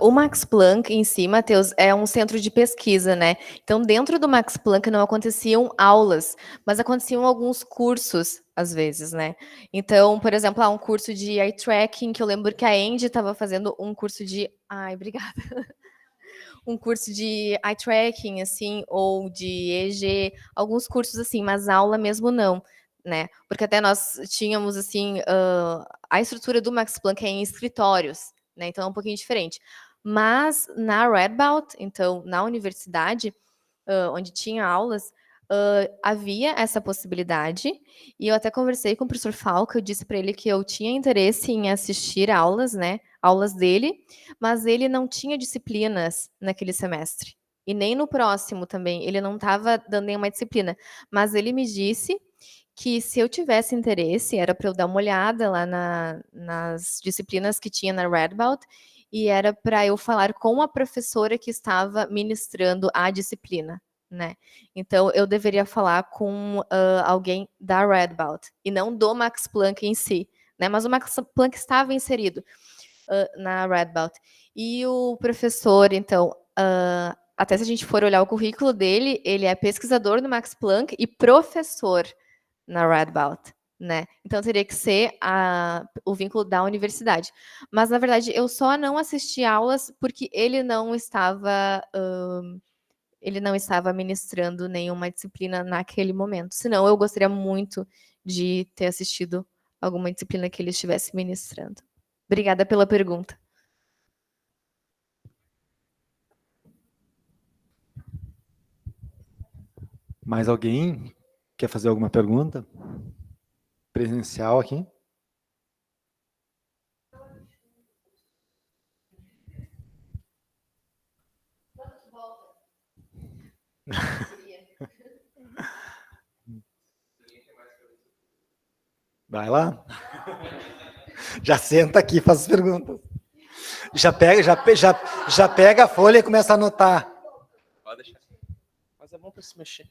O Max Planck em si, Matheus, é um centro de pesquisa, né? Então, dentro do Max Planck não aconteciam aulas, mas aconteciam alguns cursos, às vezes, né? Então, por exemplo, um curso de eye tracking, que eu lembro que a Andy estava fazendo um curso de... Ai, obrigada. Um curso de eye tracking, assim, ou de EEG, alguns cursos assim, mas aula mesmo não, né? Porque até nós tínhamos, assim, a estrutura do Max Planck é em escritórios, né? Então é um pouquinho diferente. Mas na Radboud, então na universidade, onde tinha aulas, havia essa possibilidade, e eu até conversei com o professor Falca, eu disse para ele que eu tinha interesse em assistir aulas, né, aulas dele, mas ele não tinha disciplinas naquele semestre, e nem no próximo também, ele não estava dando nenhuma disciplina, mas ele me disse que se eu tivesse interesse, era para eu dar uma olhada lá nas disciplinas que tinha na Radboud, e era para eu falar com a professora que estava ministrando a disciplina, né? Então, eu deveria falar com alguém da Radboud, e não do Max Planck em si, né? Mas o Max Planck estava inserido. na Radboud. E o professor, então, até se a gente for olhar o currículo dele, ele é pesquisador no Max Planck e professor na Radboud, né? Então teria que ser o vínculo da universidade. Mas, na verdade, eu só não assisti aulas porque ele não estava ministrando nenhuma disciplina naquele momento. Senão, eu gostaria muito de ter assistido alguma disciplina que ele estivesse ministrando. Obrigada pela pergunta. Mais alguém quer fazer alguma pergunta? Presencial aqui? Vai lá. Já senta aqui e faz as perguntas. Já pega a folha e começa a anotar. Pode deixar. Mas é bom para se mexer.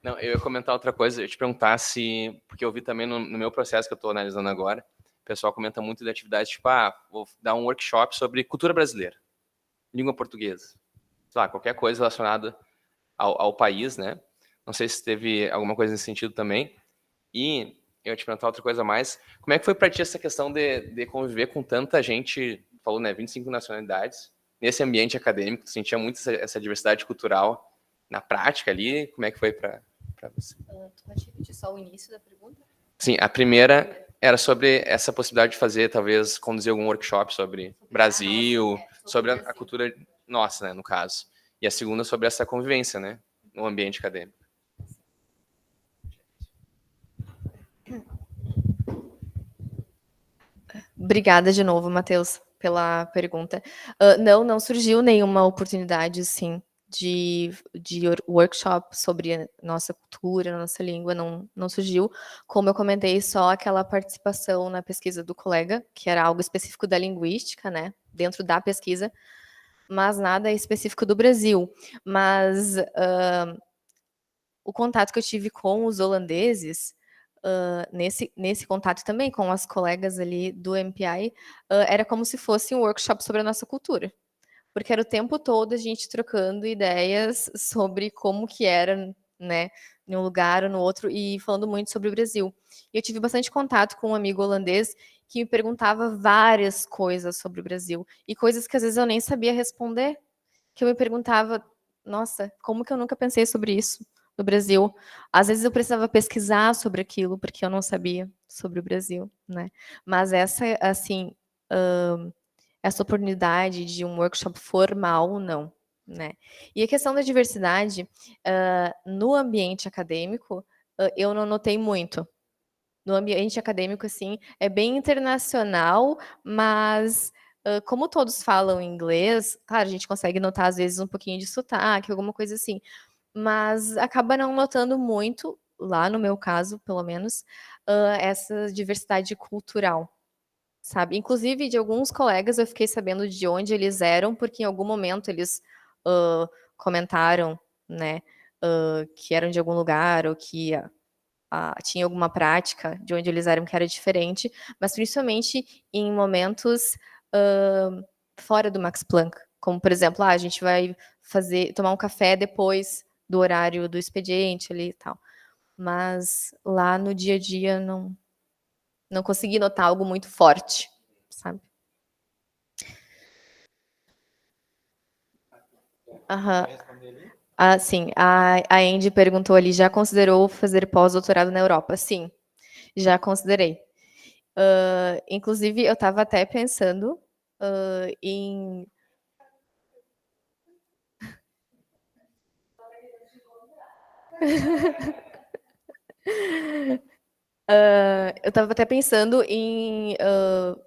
Não, eu ia comentar outra coisa, eu ia te perguntar se, porque eu vi também no meu processo que eu estou analisando agora, o pessoal comenta muito de atividades, tipo, vou dar um workshop sobre cultura brasileira, língua portuguesa, sei lá, qualquer coisa relacionada ao país, né? Não sei se teve alguma coisa nesse sentido também. E eu ia te perguntar outra coisa a mais, como é que foi para ti essa questão de conviver com tanta gente, falou, né, 25 nacionalidades, nesse ambiente acadêmico, tu sentia muito essa diversidade cultural na prática ali, como é que foi para você? Tu pode repetir só o início da pergunta? Sim, a primeira era sobre essa possibilidade de fazer, talvez, conduzir algum workshop sobre Brasil, sobre a cultura nossa, né, no caso. E a segunda sobre essa convivência, né, no ambiente acadêmico. Obrigada de novo, Matheus, pela pergunta. Não surgiu nenhuma oportunidade, assim, de workshop sobre nossa cultura, nossa língua, não surgiu. Como eu comentei, só aquela participação na pesquisa do colega, que era algo específico da linguística, né, dentro da pesquisa, mas nada específico do Brasil. Mas o contato que eu tive com os holandeses, nesse contato também com as colegas ali do MPI, era como se fosse um workshop sobre a nossa cultura. Porque era o tempo todo a gente trocando ideias sobre como que era, né, em um lugar ou no outro, e falando muito sobre o Brasil. E eu tive bastante contato com um amigo holandês que me perguntava várias coisas sobre o Brasil, e coisas que às vezes eu nem sabia responder, que eu me perguntava, nossa, como que eu nunca pensei sobre isso no Brasil? Às vezes eu precisava pesquisar sobre aquilo, porque eu não sabia sobre o Brasil, né? Mas essa, assim, essa oportunidade de um workshop formal, não, né? E a questão da diversidade, no ambiente acadêmico, eu não notei muito. No ambiente acadêmico, assim, é bem internacional, mas como todos falam inglês, claro, a gente consegue notar, às vezes, um pouquinho de sotaque, alguma coisa assim, mas acaba não notando muito, lá no meu caso, pelo menos, essa diversidade cultural, sabe? Inclusive, de alguns colegas, eu fiquei sabendo de onde eles eram, porque em algum momento eles comentaram, né, que eram de algum lugar, ou que tinha alguma prática de onde eles eram que era diferente, mas principalmente em momentos fora do Max Planck, como, por exemplo, a gente vai tomar um café depois do horário do expediente ali e tal. Mas lá no dia a dia não consegui notar algo muito forte, sabe? Aham. Sim, a Andy perguntou ali, já considerou fazer pós-doutorado na Europa? Sim, já considerei. Inclusive, eu estava até pensando em... eu estava até pensando em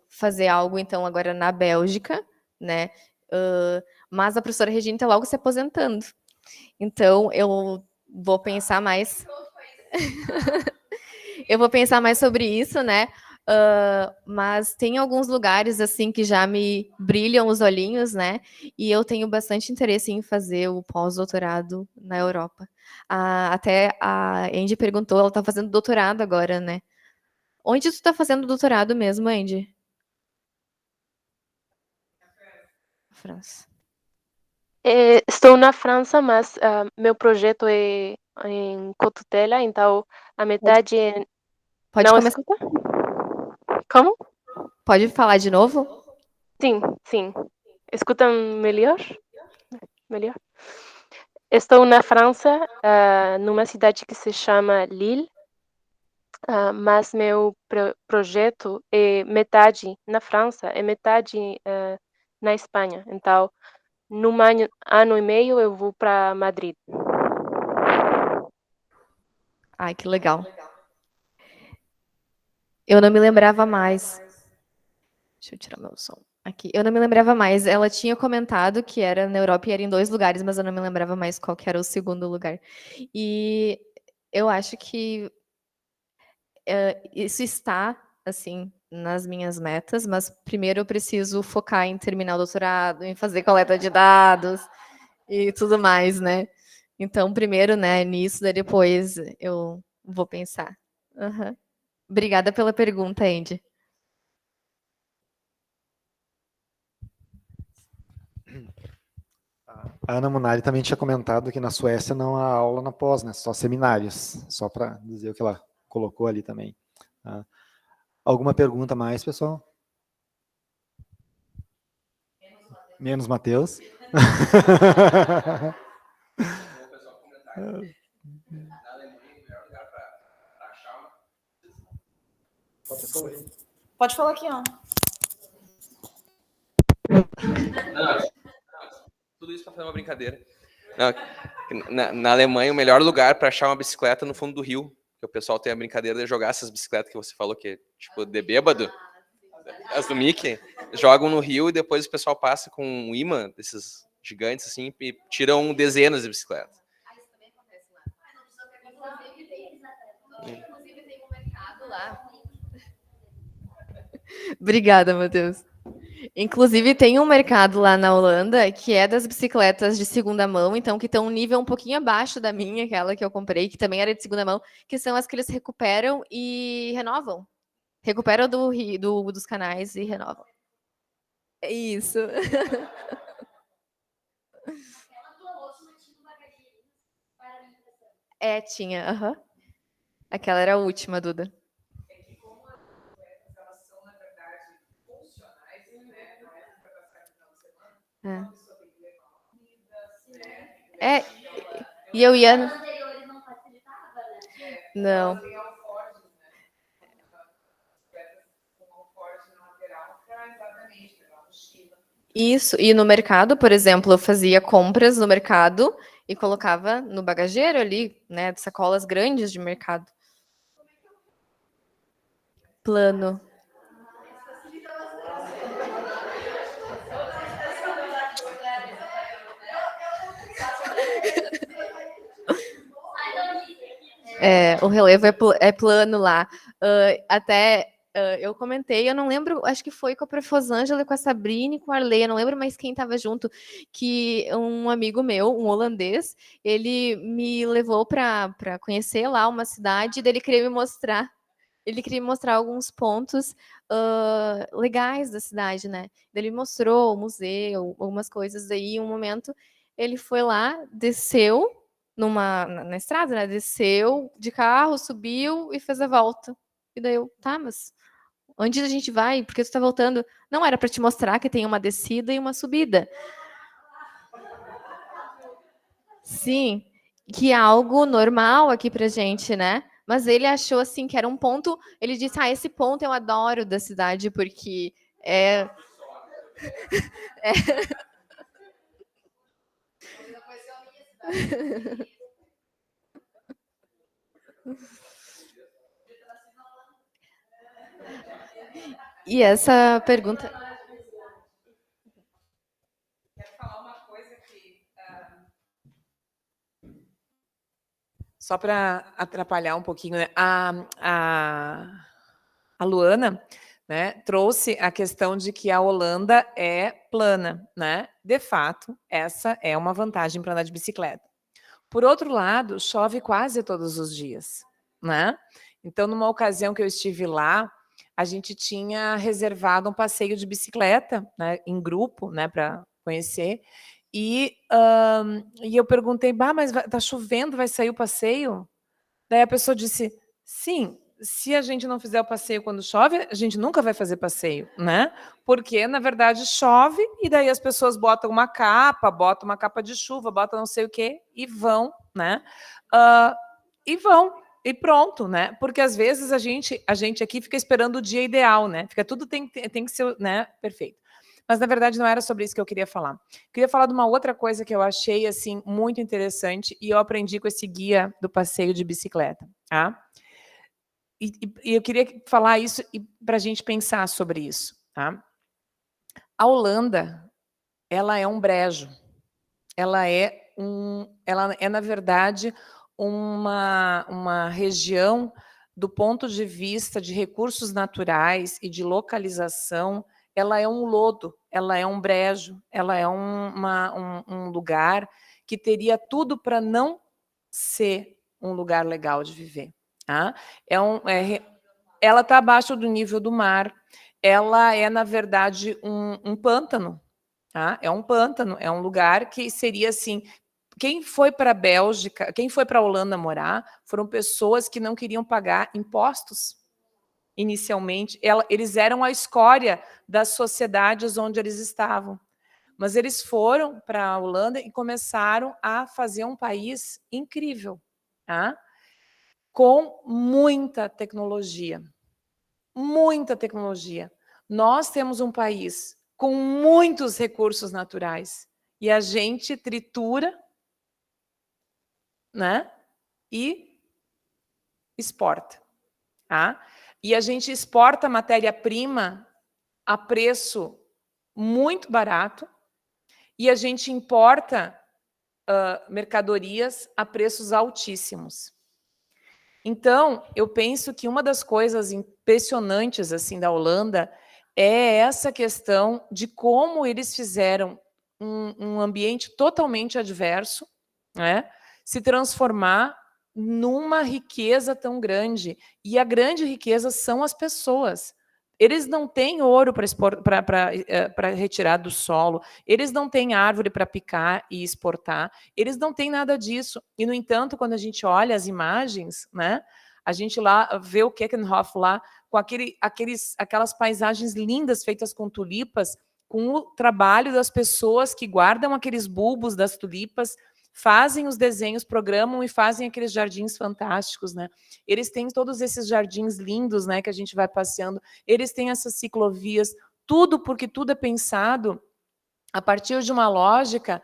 fazer algo, então, agora na Bélgica, né? Mas a professora Regina está logo se aposentando. Então, eu vou pensar mais... eu vou pensar mais sobre isso, né? Mas tem alguns lugares, assim, que já me brilham os olhinhos, né? E eu tenho bastante interesse em fazer o pós-doutorado na Europa. Até a Andy perguntou, ela está fazendo doutorado agora, né? Onde tu está fazendo doutorado mesmo, Andy? França. Estou na França, mas meu projeto é em Cotutela, então a metade é... Pode Não começar. escuta? Como? Pode falar de novo? Sim, sim. Escutam melhor? Melhor? Estou na França, numa cidade que se chama Lille, mas meu projeto é metade na França e metade na Espanha. Então, num ano e meio eu vou para Madrid. Ai, que legal. Eu não me lembrava mais. Deixa eu tirar meu som. Aqui. Eu não me lembrava mais. Ela tinha comentado que era na Europa e era em 2 lugares, mas eu não me lembrava mais qual que era o segundo lugar. E eu acho que isso está, assim, nas minhas metas, mas primeiro eu preciso focar em terminar o doutorado, em fazer coleta de dados e tudo mais, né? Então, primeiro, né, nisso, daí depois eu vou pensar. Uhum. Obrigada pela pergunta, Andy. A Ana Munari também tinha comentado que na Suécia não há aula na pós, né? Só seminários, só para dizer o que ela colocou ali também. Tá? Alguma pergunta mais, pessoal? Menos Matheus. Pode falar aqui, ó. Tudo isso para fazer uma brincadeira. Não, na Alemanha, o melhor lugar para achar uma bicicleta é no fundo do rio. Que o pessoal tem a brincadeira de jogar essas bicicletas que você falou que é tipo de bêbado. As do Mickey. Jogam no rio e depois o pessoal passa com um imã desses gigantes assim e tiram dezenas de bicicletas. Isso também acontece lá. Inclusive tem um mercado lá. Obrigada, Matheus. Inclusive, tem um mercado lá na Holanda que é das bicicletas de segunda mão, então que estão um nível um pouquinho abaixo da minha, aquela que eu comprei, que também era de segunda mão, que são as que eles recuperam e renovam. Recuperam dos canais e renovam. É isso. É, tinha. Uhum. Aquela era a última, Duda. É, e eu ia... Não. Isso, e no mercado, por exemplo, eu fazia compras no mercado e colocava no bagageiro ali, né, de sacolas grandes de mercado. Plano. É, o relevo é plano lá. Até eu comentei, eu não lembro, acho que foi com a Profosângela, com a Sabrine, com a Arleia, não lembro mais quem estava junto, que um amigo meu, um holandês, ele me levou para conhecer lá uma cidade, e ele queria me mostrar. Ele queria me mostrar alguns pontos legais da cidade, né? Ele mostrou o museu, algumas coisas. Daí, em um momento, ele foi lá, desceu na estrada, né? Desceu de carro, subiu e fez a volta. E daí eu, tá, mas onde a gente vai? Por que tu tá voltando? Não, era para te mostrar que tem uma descida e uma subida. Sim, que é algo normal aqui pra gente, né? Mas ele achou assim que era um ponto. Ele disse: "Ah, esse ponto eu adoro da cidade porque é, E essa pergunta. Só para atrapalhar um pouquinho, né? A Luana, né, trouxe a questão de que a Holanda é plana, né? De fato, essa é uma vantagem para andar de bicicleta. Por outro lado, chove quase todos os dias, né? Então, numa ocasião que eu estive lá, a gente tinha reservado um passeio de bicicleta, né, em grupo, né, para conhecer. E eu perguntei, mas tá chovendo, vai sair o passeio? Daí a pessoa disse, sim, se a gente não fizer o passeio quando chove, a gente nunca vai fazer passeio, né? Porque, na verdade, chove e daí as pessoas botam uma capa de chuva, botam não sei o quê e vão, né? E pronto, né? Porque às vezes a gente aqui fica esperando o dia ideal, né? Tudo tem que ser, né, perfeito. Mas, na verdade, não era sobre isso que eu queria falar. Queria falar de uma outra coisa que eu achei, assim, muito interessante e eu aprendi com esse guia do passeio de bicicleta, tá? E eu queria falar isso para a gente pensar sobre isso, tá? A Holanda, ela é um brejo. Ela é, na verdade, uma região do ponto de vista de recursos naturais e de localização, ela é um lodo, ela é um brejo, ela é um lugar que teria tudo para não ser um lugar legal de viver. Tá? Ela está abaixo do nível do mar, ela é, na verdade, um pântano. Tá? É um pântano, é um lugar que seria assim... Quem foi para a Bélgica, quem foi para a Holanda morar, foram pessoas que não queriam pagar impostos. Inicialmente, eles eram a escória das sociedades onde eles estavam. Mas eles foram para a Holanda e começaram a fazer um país incrível, tá? Com muita tecnologia. Muita tecnologia. Nós temos um país com muitos recursos naturais e a gente tritura, né? E exporta. Tá? E a gente exporta matéria-prima a preço muito barato e a gente importa mercadorias a preços altíssimos. Então, eu penso que uma das coisas impressionantes assim da Holanda é essa questão de como eles fizeram um ambiente totalmente adverso, né, se transformar numa riqueza tão grande. E a grande riqueza são as pessoas. Eles não têm ouro para retirar do solo, eles não têm árvore para picar e exportar, eles não têm nada disso. E, no entanto, quando a gente olha as imagens, né, a gente lá vê o Keukenhof lá, com aquelas paisagens lindas feitas com tulipas, com o trabalho das pessoas que guardam aqueles bulbos das tulipas, fazem os desenhos, programam e fazem aqueles jardins fantásticos, né? Eles têm todos esses jardins lindos, né, que a gente vai passeando, eles têm essas ciclovias, tudo porque tudo é pensado a partir de uma lógica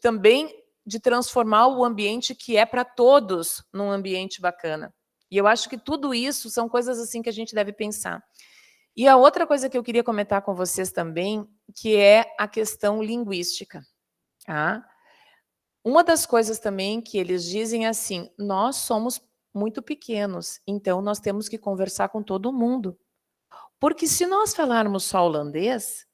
também de transformar o ambiente que é para todos num ambiente bacana. E eu acho que tudo isso são coisas assim que a gente deve pensar. E a outra coisa que eu queria comentar com vocês também, que é a questão linguística. Tá? Uma das coisas também que eles dizem é assim, nós somos muito pequenos, então nós temos que conversar com todo mundo. Porque se nós falarmos só holandês,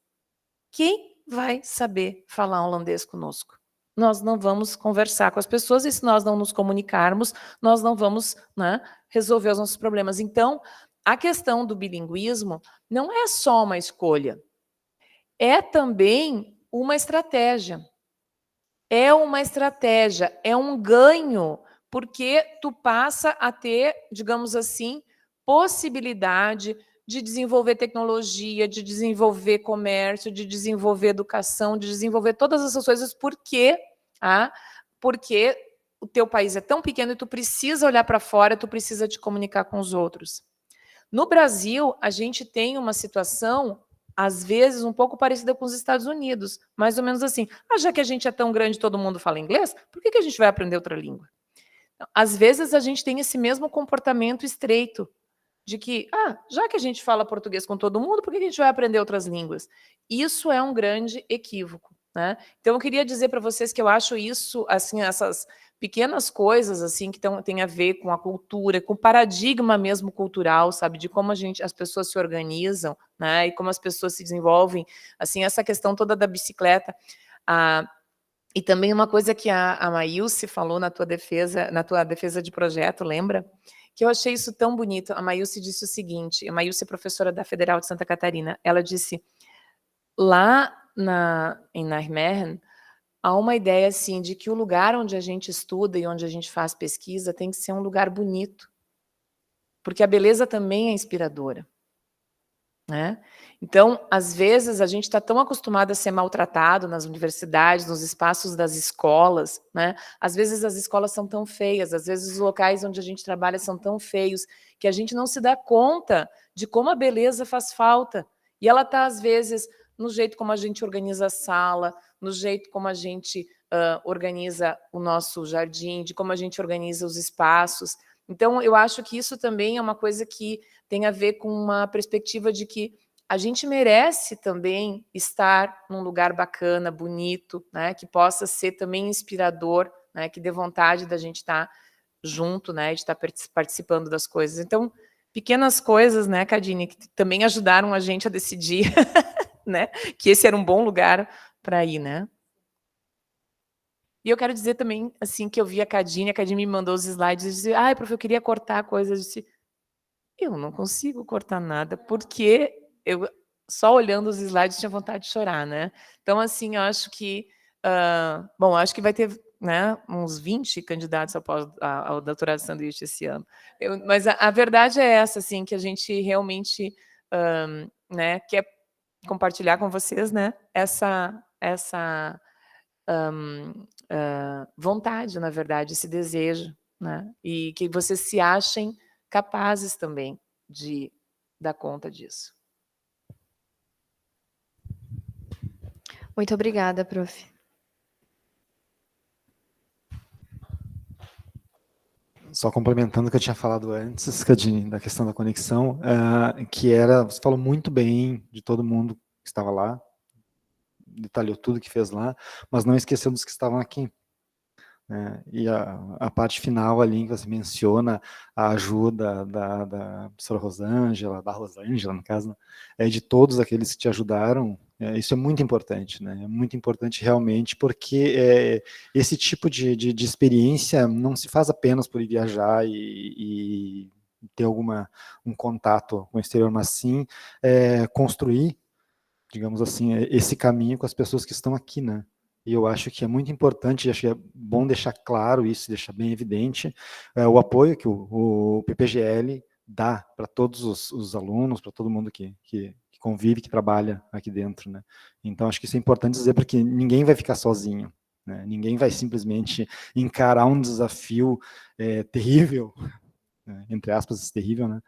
quem vai saber falar holandês conosco? Nós não vamos conversar com as pessoas e se nós não nos comunicarmos, nós não vamos, né, resolver os nossos problemas. Então, a questão do bilinguismo não é só uma escolha, é também uma estratégia. É uma estratégia, é um ganho, porque tu passa a ter, digamos assim, possibilidade de desenvolver tecnologia, de desenvolver comércio, de desenvolver educação, de desenvolver todas essas coisas, porque o teu país é tão pequeno e tu precisa olhar para fora, tu precisa te comunicar com os outros. No Brasil, a gente tem uma situação às vezes, um pouco parecida com os Estados Unidos, mais ou menos assim. Já que a gente é tão grande e todo mundo fala inglês, por que a gente vai aprender outra língua? Então, às vezes, a gente tem esse mesmo comportamento estreito, de que, já que a gente fala português com todo mundo, por que a gente vai aprender outras línguas? Isso é um grande equívoco. Né? Então, eu queria dizer para vocês que eu acho isso, assim, essas pequenas coisas assim que tem a ver com a cultura, com o paradigma mesmo cultural, sabe, de como as pessoas se organizam, né, e como as pessoas se desenvolvem, assim, essa questão toda da bicicleta. E também uma coisa que a Maílce falou na tua defesa de projeto, lembra? Que eu achei isso tão bonito. A Maílce disse o seguinte, a Maílce é professora da Federal de Santa Catarina, ela disse, lá em Nijmegen, há uma ideia assim, de que o lugar onde a gente estuda e onde a gente faz pesquisa tem que ser um lugar bonito, porque a beleza também é inspiradora, né? Então, às vezes, a gente está tão acostumado a ser maltratado nas universidades, nos espaços das escolas, né? Às vezes as escolas são tão feias, às vezes os locais onde a gente trabalha são tão feios, que a gente não se dá conta de como a beleza faz falta. E ela está, às vezes, no jeito como a gente organiza a sala, no jeito como a gente organiza o nosso jardim, de como a gente organiza os espaços. Então, eu acho que isso também é uma coisa que tem a ver com uma perspectiva de que a gente merece também estar num lugar bacana, bonito, né, que possa ser também inspirador, né, que dê vontade da gente estar junto, né, de estar participando das coisas. Então, pequenas coisas, né, Cadine, que também ajudaram a gente a decidir, né, que esse era um bom lugar para ir, né. E eu quero dizer também, assim, que eu vi a Cadine me mandou os slides e disse: "Ai, prof, eu queria cortar coisas", eu disse: "Eu não consigo cortar nada", porque eu só olhando os slides tinha vontade de chorar, né. Então, assim, eu acho que, bom, acho que vai ter, né, uns 20 candidatos ao doutorado de sanduíche esse ano. Mas a verdade é essa, assim, que a gente realmente, né, quer compartilhar com vocês, né, essa vontade, na verdade, esse desejo, né, e que vocês se achem capazes também de dar conta disso. Muito obrigada, prof. Só complementando o que eu tinha falado antes, Cadine, da questão da conexão, que era, você falou muito bem de todo mundo que estava lá, detalhou tudo que fez lá, mas não esqueceu dos que estavam aqui. Né? E a parte final ali, que você menciona a ajuda da professora Rosângela, da Rosângela, no caso, de todos aqueles que te ajudaram, isso é muito importante, né? É muito importante realmente, porque esse tipo de experiência não se faz apenas por ir viajar e ter um contato com o exterior, mas sim construir, digamos assim, esse caminho com as pessoas que estão aqui, né? E eu acho que é muito importante, acho que é bom deixar claro isso, deixar bem evidente, o apoio que o PPGL dá para todos os alunos, para todo mundo que convive, que trabalha aqui dentro, né? Então, acho que isso é importante dizer, porque ninguém vai ficar sozinho, né? Ninguém vai simplesmente encarar um desafio terrível, né? Entre aspas, terrível, né?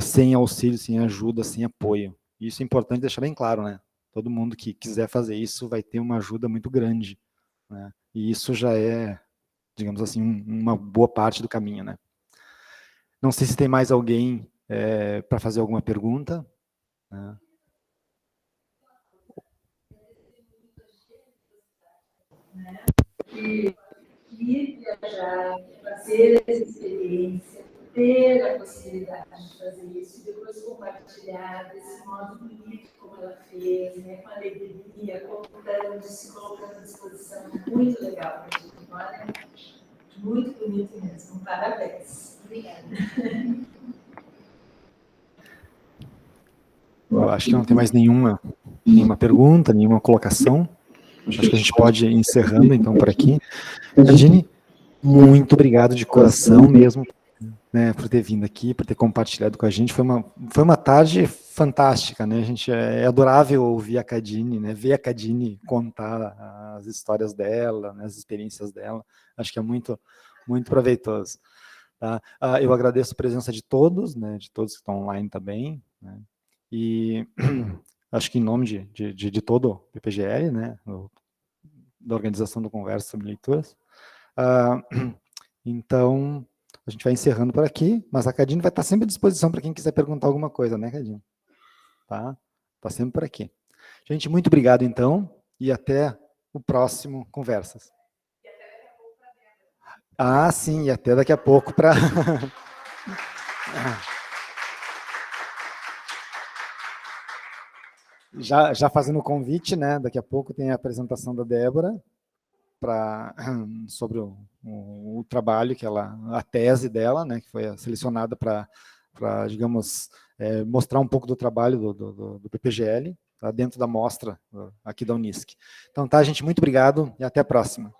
Sem auxílio, sem ajuda, sem apoio. Isso é importante deixar bem claro, né? Todo mundo que quiser fazer isso vai ter uma ajuda muito grande, né? E isso já é, digamos assim, uma boa parte do caminho, né? Não sei se tem mais alguém para fazer alguma pergunta, né? Ir viajar, fazer essa experiência, ter a possibilidade de fazer isso e depois compartilhar desse modo bonito como ela fez, né, com alegria, contando, se colocando à disposição. Muito legal, olha, muito bonito mesmo. Parabéns. Obrigada. Eu acho que não tem mais nenhuma pergunta, nenhuma colocação. Acho que a gente pode ir encerrando, então, por aqui. Cadine, muito obrigado de coração mesmo, né, por ter vindo aqui, por ter compartilhado com a gente. Foi uma tarde fantástica, né? A gente é adorável ouvir a Cadine, né? Ver a Cadine contar as histórias dela, né, as experiências dela. Acho que é muito, muito proveitoso. Tá? Eu agradeço a presença de todos, né? De todos que estão online também, né? E acho que em nome de todo o PPGL, né? Da organização do Conversa sobre Leituras. Então, a gente vai encerrando por aqui, mas a Cadine vai estar sempre à disposição para quem quiser perguntar alguma coisa, né, Cadine? Tá? Está sempre por aqui. Gente, muito obrigado, então, e até o próximo Conversas. Sim, e até daqui a pouco para... já fazendo o convite, né, daqui a pouco tem a apresentação da Débora, sobre o trabalho que a tese dela, né, que foi selecionada para digamos, mostrar um pouco do trabalho do PPGL, tá, dentro da mostra aqui da Unisc. Então tá, gente, muito obrigado e até a próxima.